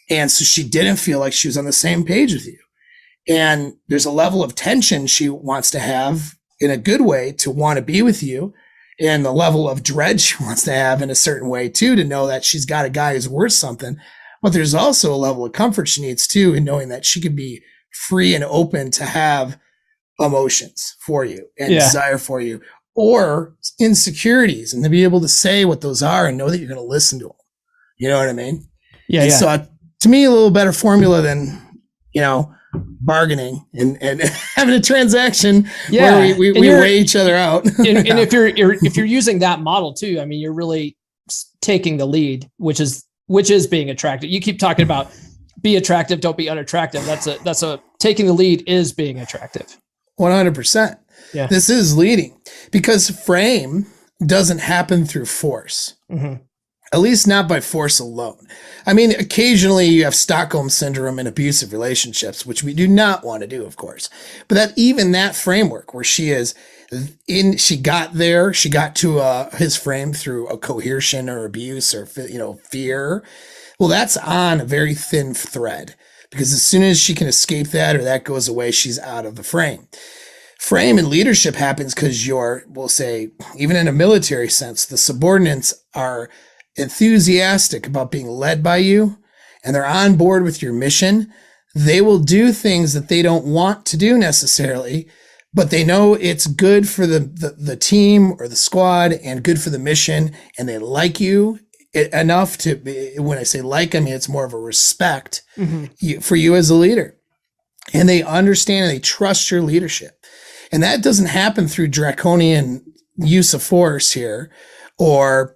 And so she didn't feel like she was on the same page with you. And there's a level of tension she wants to have in a good way to want to be with you, and the level of dread she wants to have in a certain way too, to know that she's got a guy who's worth something. But there's also a level of comfort she needs too, in knowing that she can be free and open to have emotions for you and desire for you, or insecurities, and to be able to say what those are and know that you're going to listen to them. You know what I mean? Yeah. So to me, a little better formula than, bargaining and having a transaction where we weigh each other out. And if you're using that model too, I mean, you're really taking the lead, which is being attractive. You keep talking about be attractive, don't be unattractive. That's a taking the lead is being attractive. 100%. Yeah. This is leading, because frame doesn't happen through force. At least not by force alone. I mean, occasionally you have Stockholm syndrome in abusive relationships, which we do not want to do, of course. But even that framework where she got to his frame through a coercion or abuse or, fear. Well, that's on a very thin thread, because as soon as she can escape that or that goes away, she's out of the frame. Frame and leadership happens because we'll say, even in a military sense, the subordinates are enthusiastic about being led by you, and they're on board with your mission. They will do things that they don't want to do necessarily, but they know it's good for the team or the squad and good for the mission, and they like you enough to be, when I say like, I mean, it's more of a respect for you as a leader, and they understand and they trust your leadership. And that doesn't happen through draconian use of force here, or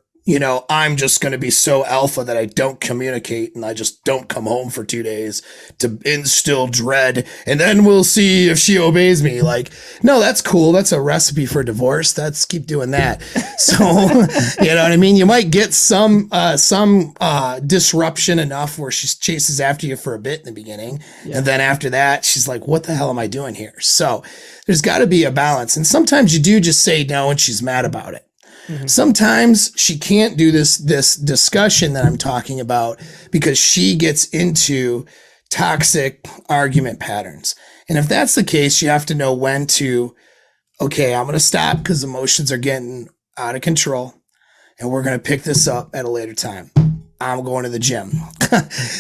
I'm just going to be so alpha that I don't communicate and I just don't come home for 2 days to instill dread, and then we'll see if she obeys me. Like, no, that's cool. That's a recipe for divorce. Keep doing that. So, you know what I mean? You might get some disruption enough where she chases after you for a bit in the beginning. Yeah. And then after that, she's like, what the hell am I doing here? So there's got to be a balance. And sometimes you do just say no and she's mad about it. Sometimes she can't do this discussion that I'm talking about because she gets into toxic argument patterns. And if that's the case, you have to know when to, okay, I'm going to stop because emotions are getting out of control, and we're going to pick this up at a later time. I'm going to the gym.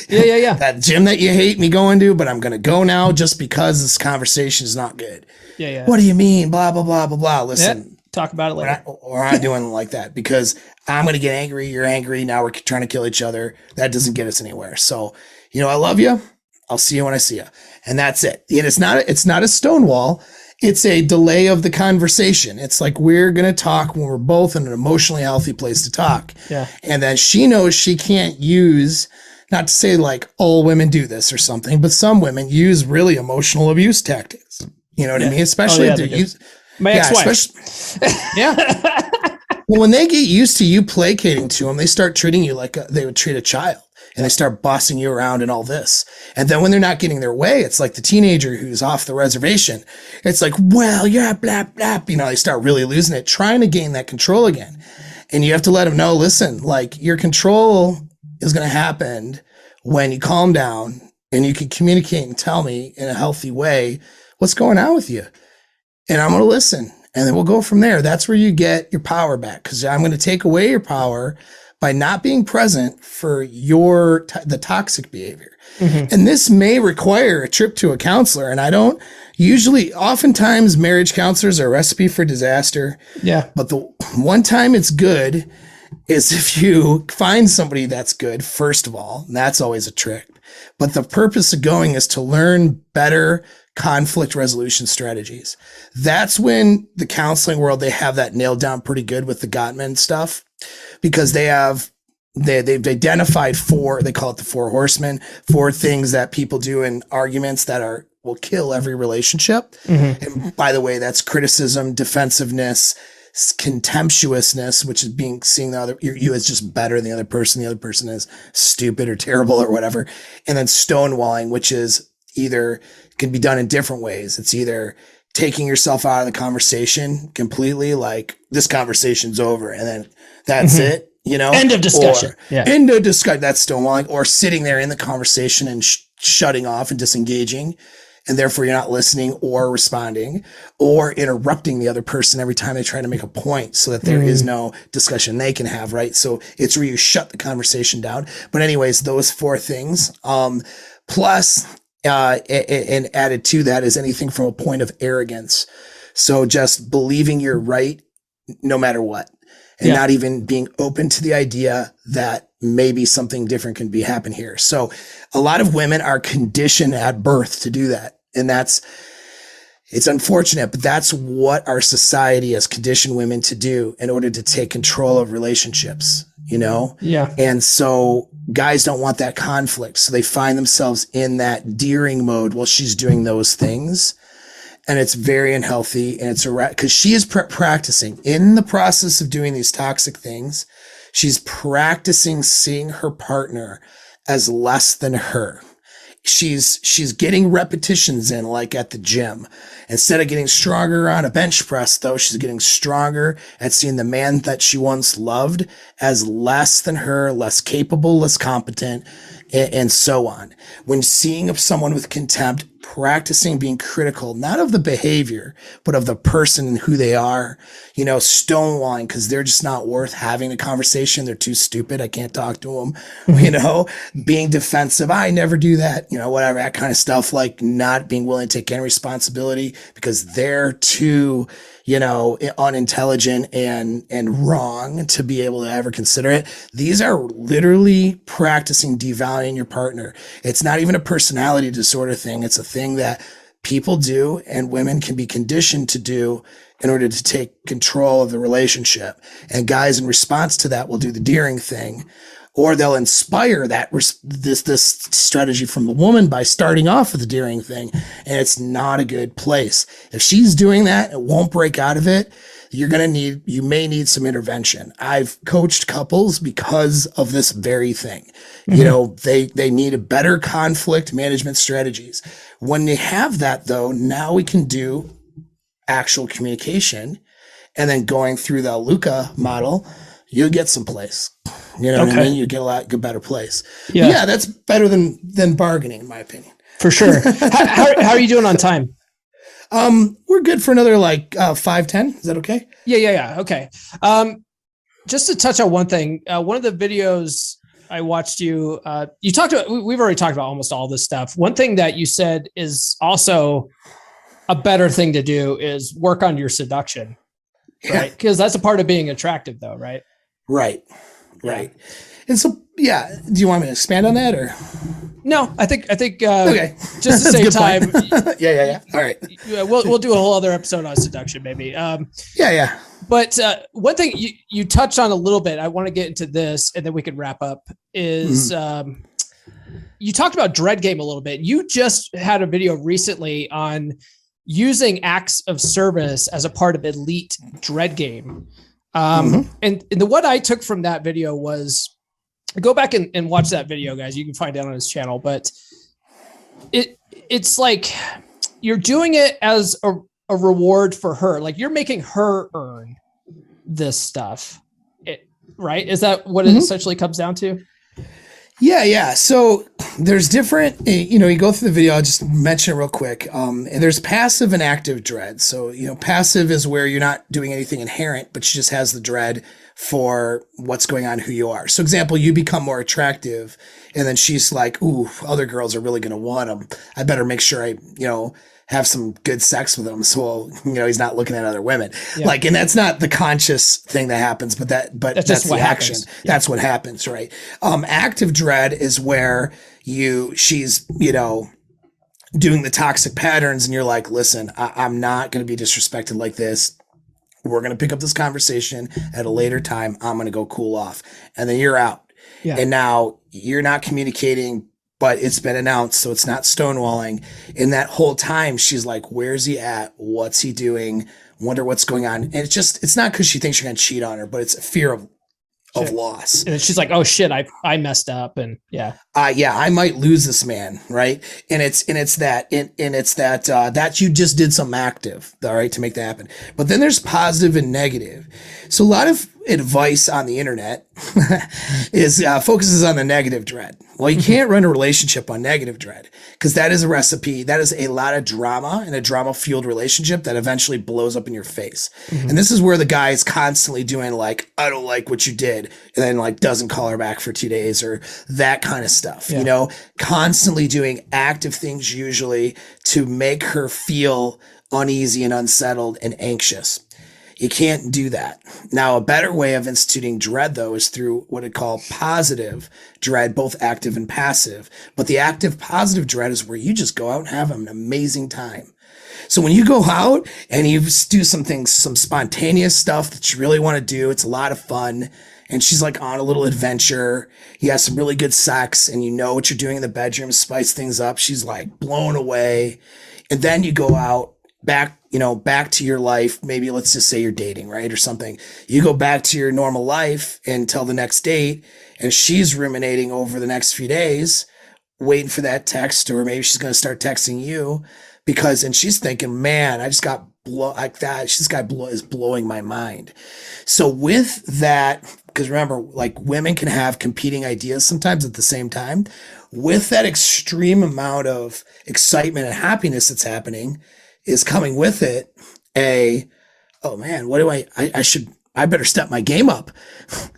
Yeah. That gym that you hate me going to, but I'm going to go now just because this conversation is not good. Yeah. What do you mean? Blah, blah, blah, blah, blah. Listen, talk about it later. We're not doing it like that, because I'm going to get angry. You're angry. Now we're trying to kill each other. That doesn't get us anywhere. So, I love you. I'll see you when I see you. And that's it. And it's not a stonewall. It's a delay of the conversation. It's like, we're going to talk when we're both in an emotionally healthy place to talk. Yeah. And then she knows she can't use, not to say like all women do this or something, but some women use really emotional abuse tactics. You know what I mean? Especially if they're used. My ex-wife. Yeah. Well, when they get used to you placating to them, they start treating you like they would treat a child. And they start bossing you around and all this. And then when they're not getting their way, it's like the teenager who's off the reservation. It's like, well, yeah, blah, blah. They start really losing it, trying to gain that control again. And you have to let them know, listen, like, your control is going to happen when you calm down and you can communicate and tell me in a healthy way what's going on with you. And I'm going to listen. And then we'll go from there. That's where you get your power back, because I'm going to take away your power by not being present for the toxic behavior. Mm-hmm. And this may require a trip to a counselor. And oftentimes marriage counselors are a recipe for disaster. Yeah. But the one time it's good is if you find somebody that's good, first of all, and that's always a trick. But the purpose of going is to learn better conflict resolution strategies. That's when the counseling world, they have that nailed down pretty good with the Gottman stuff. Because they've identified they call it the 4 horsemen, 4 things that people do in arguments that will kill every relationship. Mm-hmm. And by the way, that's criticism, defensiveness, contemptuousness, which is seeing the other, you as just better than the other person is stupid or terrible or whatever. And then stonewalling, which is can be done in different ways. It's either taking yourself out of the conversation completely, like, this conversation's over, and then that's it, end of discussion. End of discussion. That's stonewalling. Or sitting there in the conversation and shutting off and disengaging, and therefore you're not listening or responding, or interrupting the other person every time they try to make a point, so that there is no discussion they can have, right? So it's where you shut the conversation down. But anyways, those 4 things, plus, and added to that is anything from a point of arrogance. So just believing you're right no matter what, and not even being open to the idea that maybe something different can happen here. So a lot of women are conditioned at birth to do that. And it's unfortunate, but that's what our society has conditioned women to do in order to take control of relationships, Yeah. And so guys don't want that conflict. So they find themselves in that deering mode while she's doing those things. And it's very unhealthy. And it's because she is practicing in the process of doing these toxic things. She's practicing seeing her partner as less than her. She's getting repetitions in, like at the gym. Instead of getting stronger on a bench press, though, she's getting stronger at seeing the man that she once loved as less than her, less capable, less competent, and so on. When seeing of someone with contempt, practicing being critical, not of the behavior, but of the person and who they are, stonewalling because they're just not worth having a conversation. They're too stupid. I can't talk to them, being defensive. I never do that, whatever, that kind of stuff, like not being willing to take any responsibility because they're too, unintelligent and wrong to be able to ever consider it. These are literally practicing devaluing your partner. It's not even a personality disorder thing. It's a thing that people do and women can be conditioned to do in order to take control of the relationship. And guys, in response to that, will do the deering thing, or they'll inspire this strategy from the woman by starting off with the deering thing. And it's not a good place. If she's doing that and won't break out of it, you may need some intervention. I've coached couples because of this very thing. Mm-hmm. They need a better conflict management strategies. When they have that, though, now we can do actual communication, and then going through the LUCA model, you'll get someplace. You know what I mean? You get a better place. Yeah, that's better than bargaining, in my opinion. For sure. How are you doing on time? We're good for another like 5-10. Is that okay? Yeah. Okay. Just to touch on one thing, one of the videos I watched you talked about, we've already talked about almost all this stuff. One thing that you said is also a better thing to do is work on your seduction, right? Because that's a part of being attractive though, right? Right. And so, yeah, do you want me to expand on that or? No, I think okay. Just to save time. Yeah. All right. We'll do a whole other episode on seduction maybe. Yeah. But one thing you touched on a little bit, I want to get into this and then we can wrap up, is you talked about dread game a little bit. You just had a video recently on using acts of service as a part of elite dread game. And what I took from that video was, go back and watch that video, guys. You can find it on his channel, but it's like you're doing it as a reward for her. Like you're making her earn this stuff, right? Is that what it essentially comes down to? Yeah. So there's different, you go through the video, I'll just mention it real quick. And there's passive and active dread. So, passive is where you're not doing anything inherent, but she just has the dread for what's going on, who you are. So example, you become more attractive and then she's like, ooh, other girls are really going to want him. I better make sure I, have some good sex with him. So, he's not looking at other women. Yeah. And that's not the conscious thing that happens, but that's the action. Yeah. That's what happens. Right. Active dread is where she's, doing the toxic patterns and you're like, listen, I'm not going to be disrespected like this. We're going to pick up this conversation at a later time. I'm going to go cool off. And then you're out. Yeah. And now you're not communicating, but it's been announced, so it's not stonewalling. In that whole time, she's like, where's he at? What's he doing? Wonder what's going on. And it's not because she thinks you're going to cheat on her, but it's a fear of loss. And she's like, oh shit, I messed up. And I might lose this man. Right. And it's that you just did something active, all right, to make that happen. But then there's positive and negative. So a lot of advice on the internet is focuses on the negative dread. Well, you can't run a relationship on negative dread because that is a recipe. That is a lot of drama and a drama fueled relationship that eventually blows up in your face. And this is where the guy is constantly doing like, I don't like what you did. And then like doesn't call her back for 2 days or that kind of stuff, constantly doing active things usually to make her feel uneasy and unsettled and anxious. You can't do that. Now, a better way of instituting dread, though, is through what I call positive dread, both active and passive. But the active positive dread is where you just go out and have an amazing time. So when you go out and you do some things, some spontaneous stuff that you really want to do, it's a lot of fun. And she's like on a little adventure. You have some really good sex and you know what you're doing in the bedroom, spice things up. She's like blown away. And then you go out back to your life. Maybe let's just say you're dating, right? Or something. You go back to your normal life until the next date and she's ruminating over the next few days, waiting for that text, or maybe she's going to start texting you and she's thinking, man, I just got like that. This guy is blowing my mind. So with that, because remember, like women can have competing ideas sometimes at the same time. With that extreme amount of excitement and happiness that's happening, is coming with it oh man, what do I better step my game up.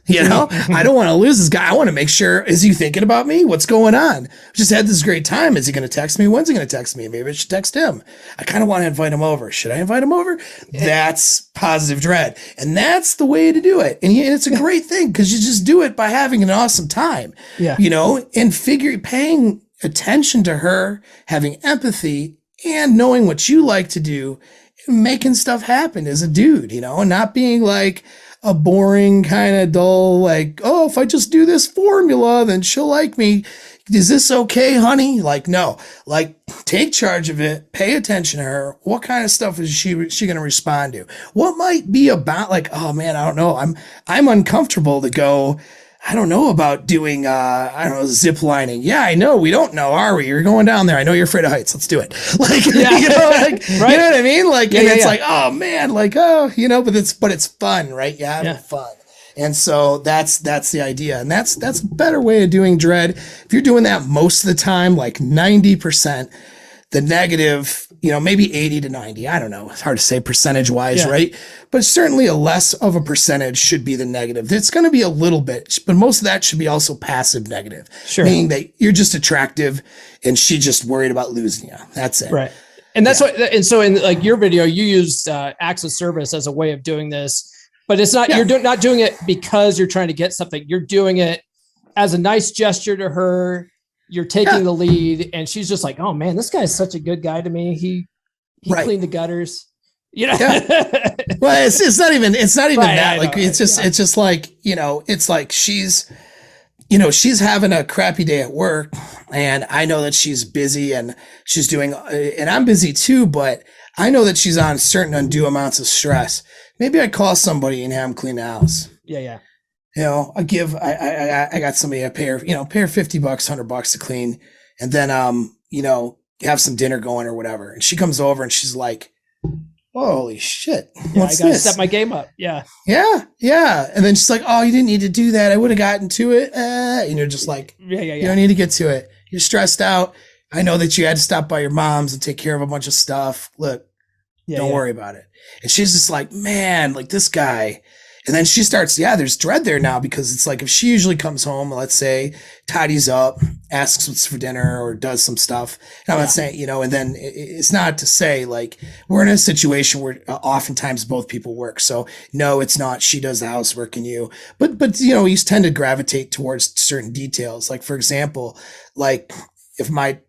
I don't want to lose this guy. I want to make sure, is he thinking about me? What's going on? Just had this great time. Is he going to text me? When's he going to text me? Maybe I should text him. I kind of want to invite him over. Should I invite him over? Yeah. That's positive dread. And that's the way to do it. And it's a great thing because you just do it by having an awesome time, and paying attention to her, having empathy, and knowing what you like to do, making stuff happen as a dude, and not being like a boring kind of dull, like, oh, if I just do this formula, then she'll like me. Is this okay, honey? Like, no, like take charge of it. Pay attention to her. What kind of stuff is she going to respond to? What might be about like, oh man, I don't know. I'm uncomfortable to go. I don't know about doing, zip lining. Yeah, I know. We don't know, are we? You're going down there. I know you're afraid of heights. Let's do it. Like, right? You know what I mean? Like, it's like, oh man, like, but it's fun, right? You have fun. And so that's the idea. And that's a better way of doing dread. If you're doing that most of the time, like 90%, the negative maybe 80 to 90. I don't know. It's hard to say percentage wise, right? But certainly a less of a percentage should be the negative. It's going to be a little bit, but most of that should be also passive negative. Sure. Meaning that you're just attractive and she's just worried about losing you. That's it. Right. And that's what, and so in like your video, you used acts of service as a way of doing this, but it's not, you're not doing it because you're trying to get something. You're doing it as a nice gesture to her. You're taking the lead, and she's just like, "Oh man, this guy's such a good guy to me. He cleaned the gutters." Well, it's not even that. Like, it's just like, it's like she's having a crappy day at work, and I know that she's busy and she's doing, and I'm busy too, but I know that she's on certain undue amounts of stress. Maybe I call somebody and have them clean the house. Yeah. I got somebody, I pay her $50, $100 to clean, and then, have some dinner going or whatever. And she comes over and she's like, holy shit. What's I got to this? step my game up. Yeah. And then she's like, oh, you didn't need to do that. I would have gotten to it. And you're just like, you don't need to get to it. You're stressed out. I know that you had to stop by your mom's and take care of a bunch of stuff. Look, don't worry about it. And she's just like, man, like this guy. And then she starts, there's dread there now, because it's like if she usually comes home, let's say, tidies up, asks what's for dinner or does some stuff. And I'm not saying, and then it's not to say like we're in a situation where oftentimes both people work. So no, it's not she does the housework and you, but you tend to gravitate towards certain details. Like, for example, like if my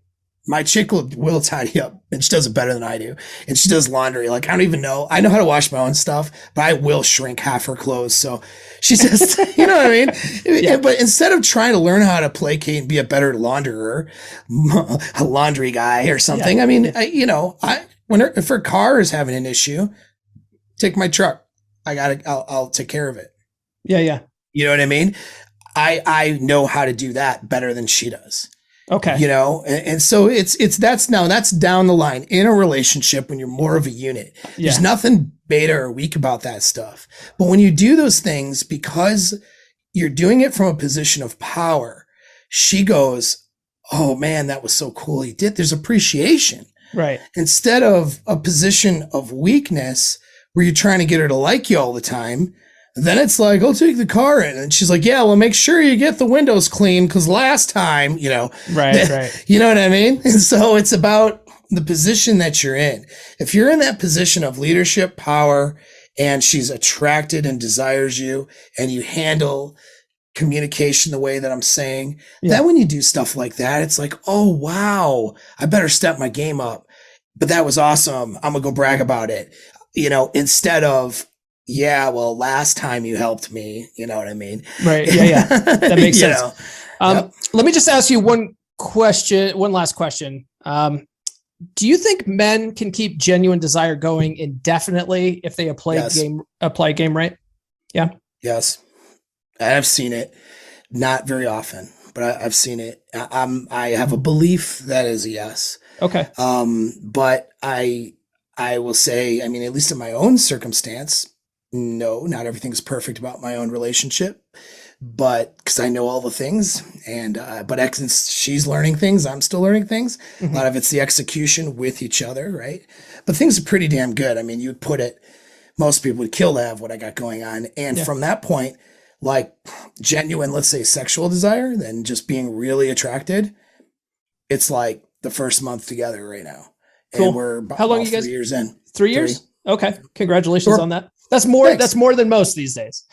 chick will tidy up, and she does it better than I do. And she does laundry. Like, I don't even know. I know how to wash my own stuff, but I will shrink half her clothes. So she just, you know what I mean? But instead of trying to learn how to placate and be a better launderer, a laundry guy or something, I mean, if her car is having an issue, take my truck. I'll take care of it. Yeah. You know what I mean? I know how to do that better than she does. Okay. And so that's down the line in a relationship when you're more of a unit. There's nothing beta or weak about that stuff. But when you do those things, because you're doing it from a position of power, she goes, oh man, that was so cool. He did. There's appreciation. Right. Instead of a position of weakness where you're trying to get her to like you all the time. Then it's like, I'll take the car in. And she's like, yeah, well, make sure you get the windows clean, because last time, Right. You know what I mean? And so it's about the position that you're in. If you're in that position of leadership, power, and she's attracted and desires you, and you handle communication the way that I'm saying, then when you do stuff like that, it's like, oh, wow, I better step my game up. But that was awesome. I'm going to go brag about it, instead of, yeah, well, last time you helped me, you know what I mean? Right. Yeah. That makes sense. Let me just ask you one last question. Do you think men can keep genuine desire going indefinitely if they apply game right? Yeah. Yes. I've seen it, not very often, but I've seen it. I have a belief that is a yes. Okay. But I will say, I mean, at least in my own circumstance, no, not everything's perfect about my own relationship, but because I know all the things, and but since she's learning things, I'm still learning things. Mm-hmm. A lot of it's the execution with each other, right? But things are pretty damn good. I mean, you'd put it, most people would kill to have what I got going on, and from that point, like genuine, let's say, sexual desire, then just being really attracted. It's like the first month together right now. Cool. And we're how long you guys? 3 years in. 3 years? Okay. Congratulations on that. That's more. Thanks. That's more than most these days.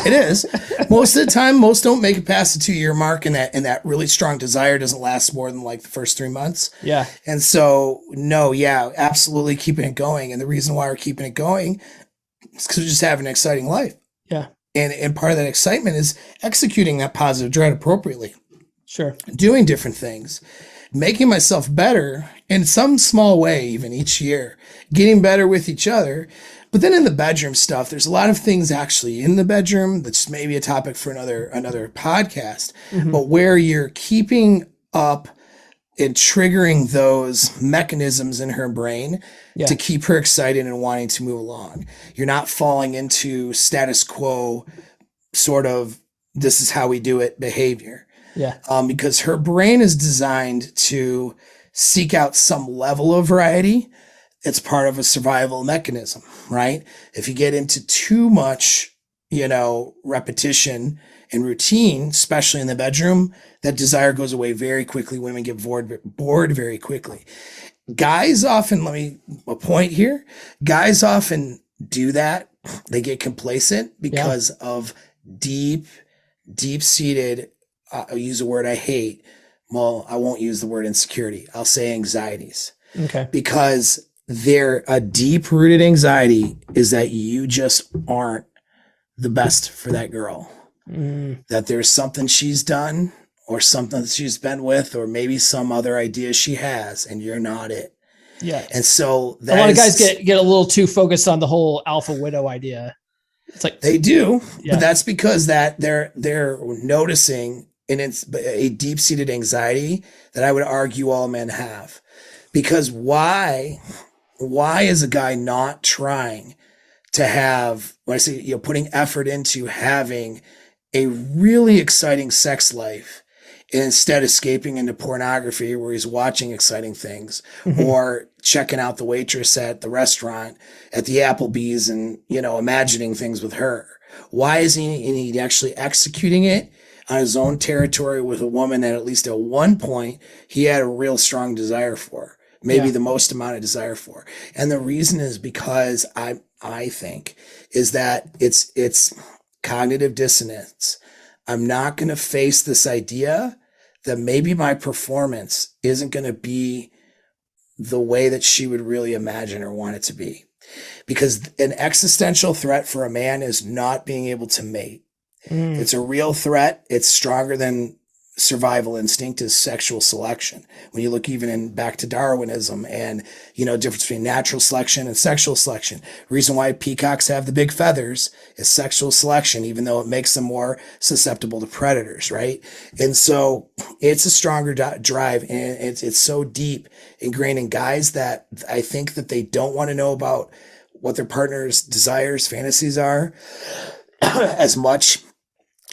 It is. Most of the time, most don't make it past the 2-year mark, and that really strong desire doesn't last more than like the first 3 months. Yeah. And so, no, absolutely keeping it going. And the reason why we're keeping it going is because we just have an exciting life. Yeah. And part of that excitement is executing that positive dread appropriately. Sure. Doing different things, making myself better in some small way, even each year, getting better with each other. But then in the bedroom stuff, there's a lot of things actually in the bedroom that's maybe a topic for another podcast, but where you're keeping up and triggering those mechanisms in her brain to keep her excited and wanting to move along. You're not falling into status quo sort of, this is how we do it behavior. Yeah. Because her brain is designed to seek out some level of variety, it's part of a survival mechanism, right? If you get into too much, repetition and routine, especially in the bedroom, that desire goes away very quickly. Women get bored very quickly. Guys often, a point here, guys often do that. They get complacent because of deep-seated, I'll use a word I hate. Well, I won't use the word insecurity. I'll say anxieties. Okay. Because a deep-rooted anxiety is that you just aren't the best for that girl. That there's something she's done or something that she's been with, or maybe some other idea she has, and you're not it. Yeah. And so a lot of guys get a little too focused on the whole alpha widow idea. It's like they do, but that's because that they're noticing, and it's a deep-seated anxiety that I would argue all men have. Because why is a guy not trying to have, when I say, putting effort into having a really exciting sex life, and instead escaping into pornography where he's watching exciting things or checking out the waitress at the restaurant at the Applebee's and, imagining things with her? Why is he actually executing it on his own territory with a woman that at least at one point he had a real strong desire for, maybe the most amount of desire for? And the reason is because I think is that it's cognitive dissonance. I'm not going to face this idea that maybe my performance isn't going to be the way that she would really imagine or want it to be. Because an existential threat for a man is not being able to mate. It's a real threat. It's stronger than survival instinct, is sexual selection. When you look even back to Darwinism and, difference between natural selection and sexual selection. Reason why peacocks have the big feathers is sexual selection, even though it makes them more susceptible to predators, right? And so it's a stronger drive, and it's so deep ingrained in guys that I think that they don't want to know about what their partner's desires, fantasies are as much.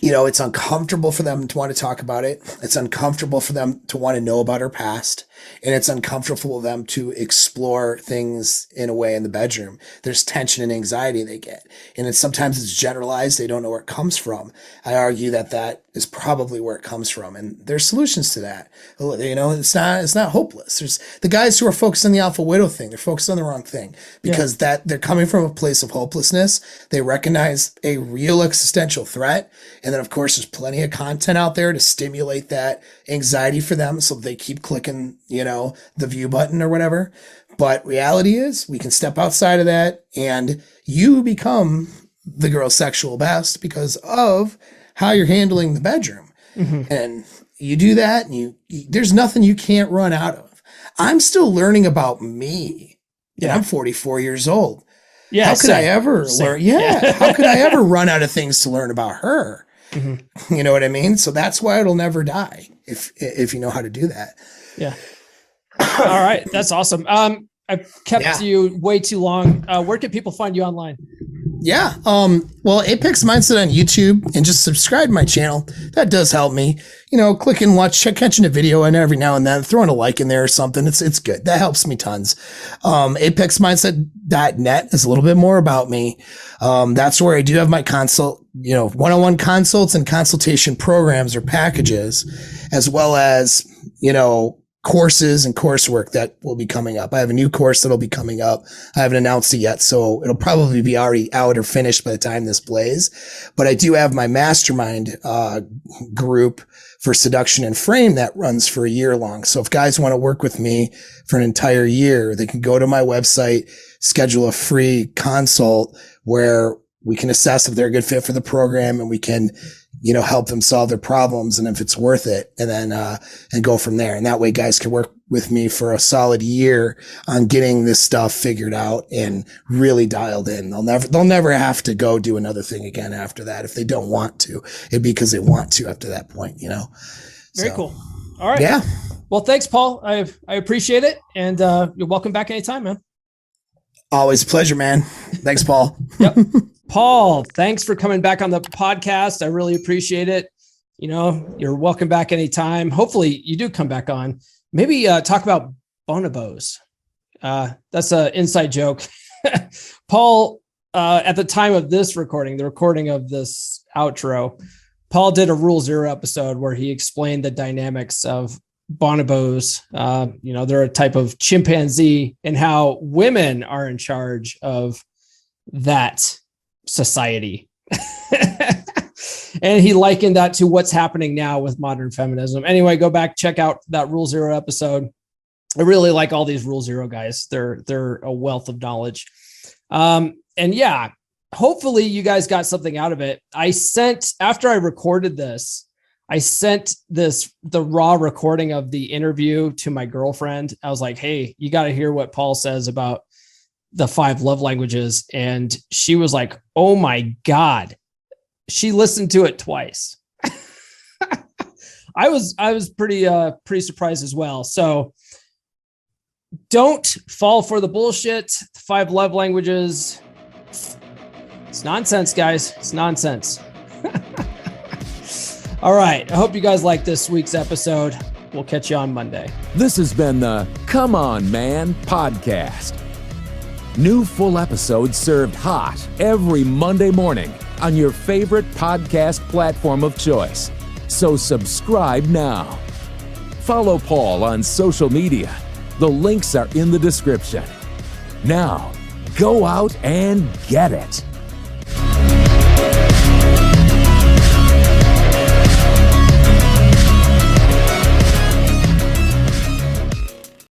It's uncomfortable for them to want to talk about it. It's uncomfortable for them to want to know about her past. And it's uncomfortable for them to explore things in a way in the bedroom. There's tension and anxiety they get. And sometimes it's generalized. They don't know where it comes from. I argue that is probably where it comes from. And there's solutions to that. It's not hopeless. There's the guys who are focused on the alpha widow thing. They're focused on the wrong thing because that they're coming from a place of hopelessness. They recognize a real existential threat. And then, of course, there's plenty of content out there to stimulate that anxiety for them. So they keep clicking, the view button or whatever. But reality is we can step outside of that and you become the girl's sexual best because of how you're handling the bedroom. And you do that and there's nothing you can't run out of. I'm still learning about me. And I'm 44 years old. Yeah. How could I ever learn? Yeah. How could I ever run out of things to learn about her? You know what I mean? So that's why it'll never die if you know how to do that. Yeah. All right. That's awesome. I've kept you way too long. Where can people find you online? Yeah. Well, Apex Mindset on YouTube, and just subscribe to my channel. That does help me. Click and watch, catching a video, and every now and then throwing a like in there or something. It's good. That helps me tons. ApexMindset.net is a little bit more about me. That's where I do have my consult, one-on-one consults and consultation programs or packages, as well as, courses and coursework that will be coming up. I have a new course that'll be coming up. I haven't announced it yet, so it'll probably be already out or finished by the time this plays. But I do have my mastermind group for Seduction and Frame that runs for a year long. So if guys want to work with me for an entire year, they can go to my website, schedule a free consult where we can assess if they're a good fit for the program, and we can help them solve their problems and if it's worth it, and then, and go from there. And that way guys can work with me for a solid year on getting this stuff figured out and really dialed in. They'll never have to go do another thing again after that. If they don't want to, it'd be because they want to after that point, Very cool. All right. Yeah. Well, thanks, Paul. I appreciate it. And, you're welcome back anytime, man. Always a pleasure, man. Thanks, Paul. Yep. Paul, thanks for coming back on the podcast. I really appreciate it. You're welcome back anytime. Hopefully you do come back on. Maybe talk about bonobos. That's an inside joke. Paul, at the time of this recording, the recording of this outro, Paul did a Rule Zero episode where he explained the dynamics of bonobos. They're a type of chimpanzee, and how women are in charge of that society. And he likened that to what's happening now with modern feminism. Anyway, go back, check out that Rule Zero episode. I really like all these Rule Zero guys. They're a wealth of knowledge. And yeah, hopefully you guys got something out of it. After I recorded this, I sent the raw recording of the interview to my girlfriend. I was like, hey, you got to hear what Paul says about the 5 love languages. And she was like, oh my God. She listened to it twice. I was pretty surprised as well. So don't fall for the bullshit. 5 love languages. It's nonsense, guys. It's nonsense. All right. I hope you guys like this week's episode. We'll catch you on Monday. This has been the Come On Man podcast. New full episodes served hot every Monday morning on your favorite podcast platform of choice. So subscribe now. Follow Paul on social media. The links are in the description. Now, go out and get it.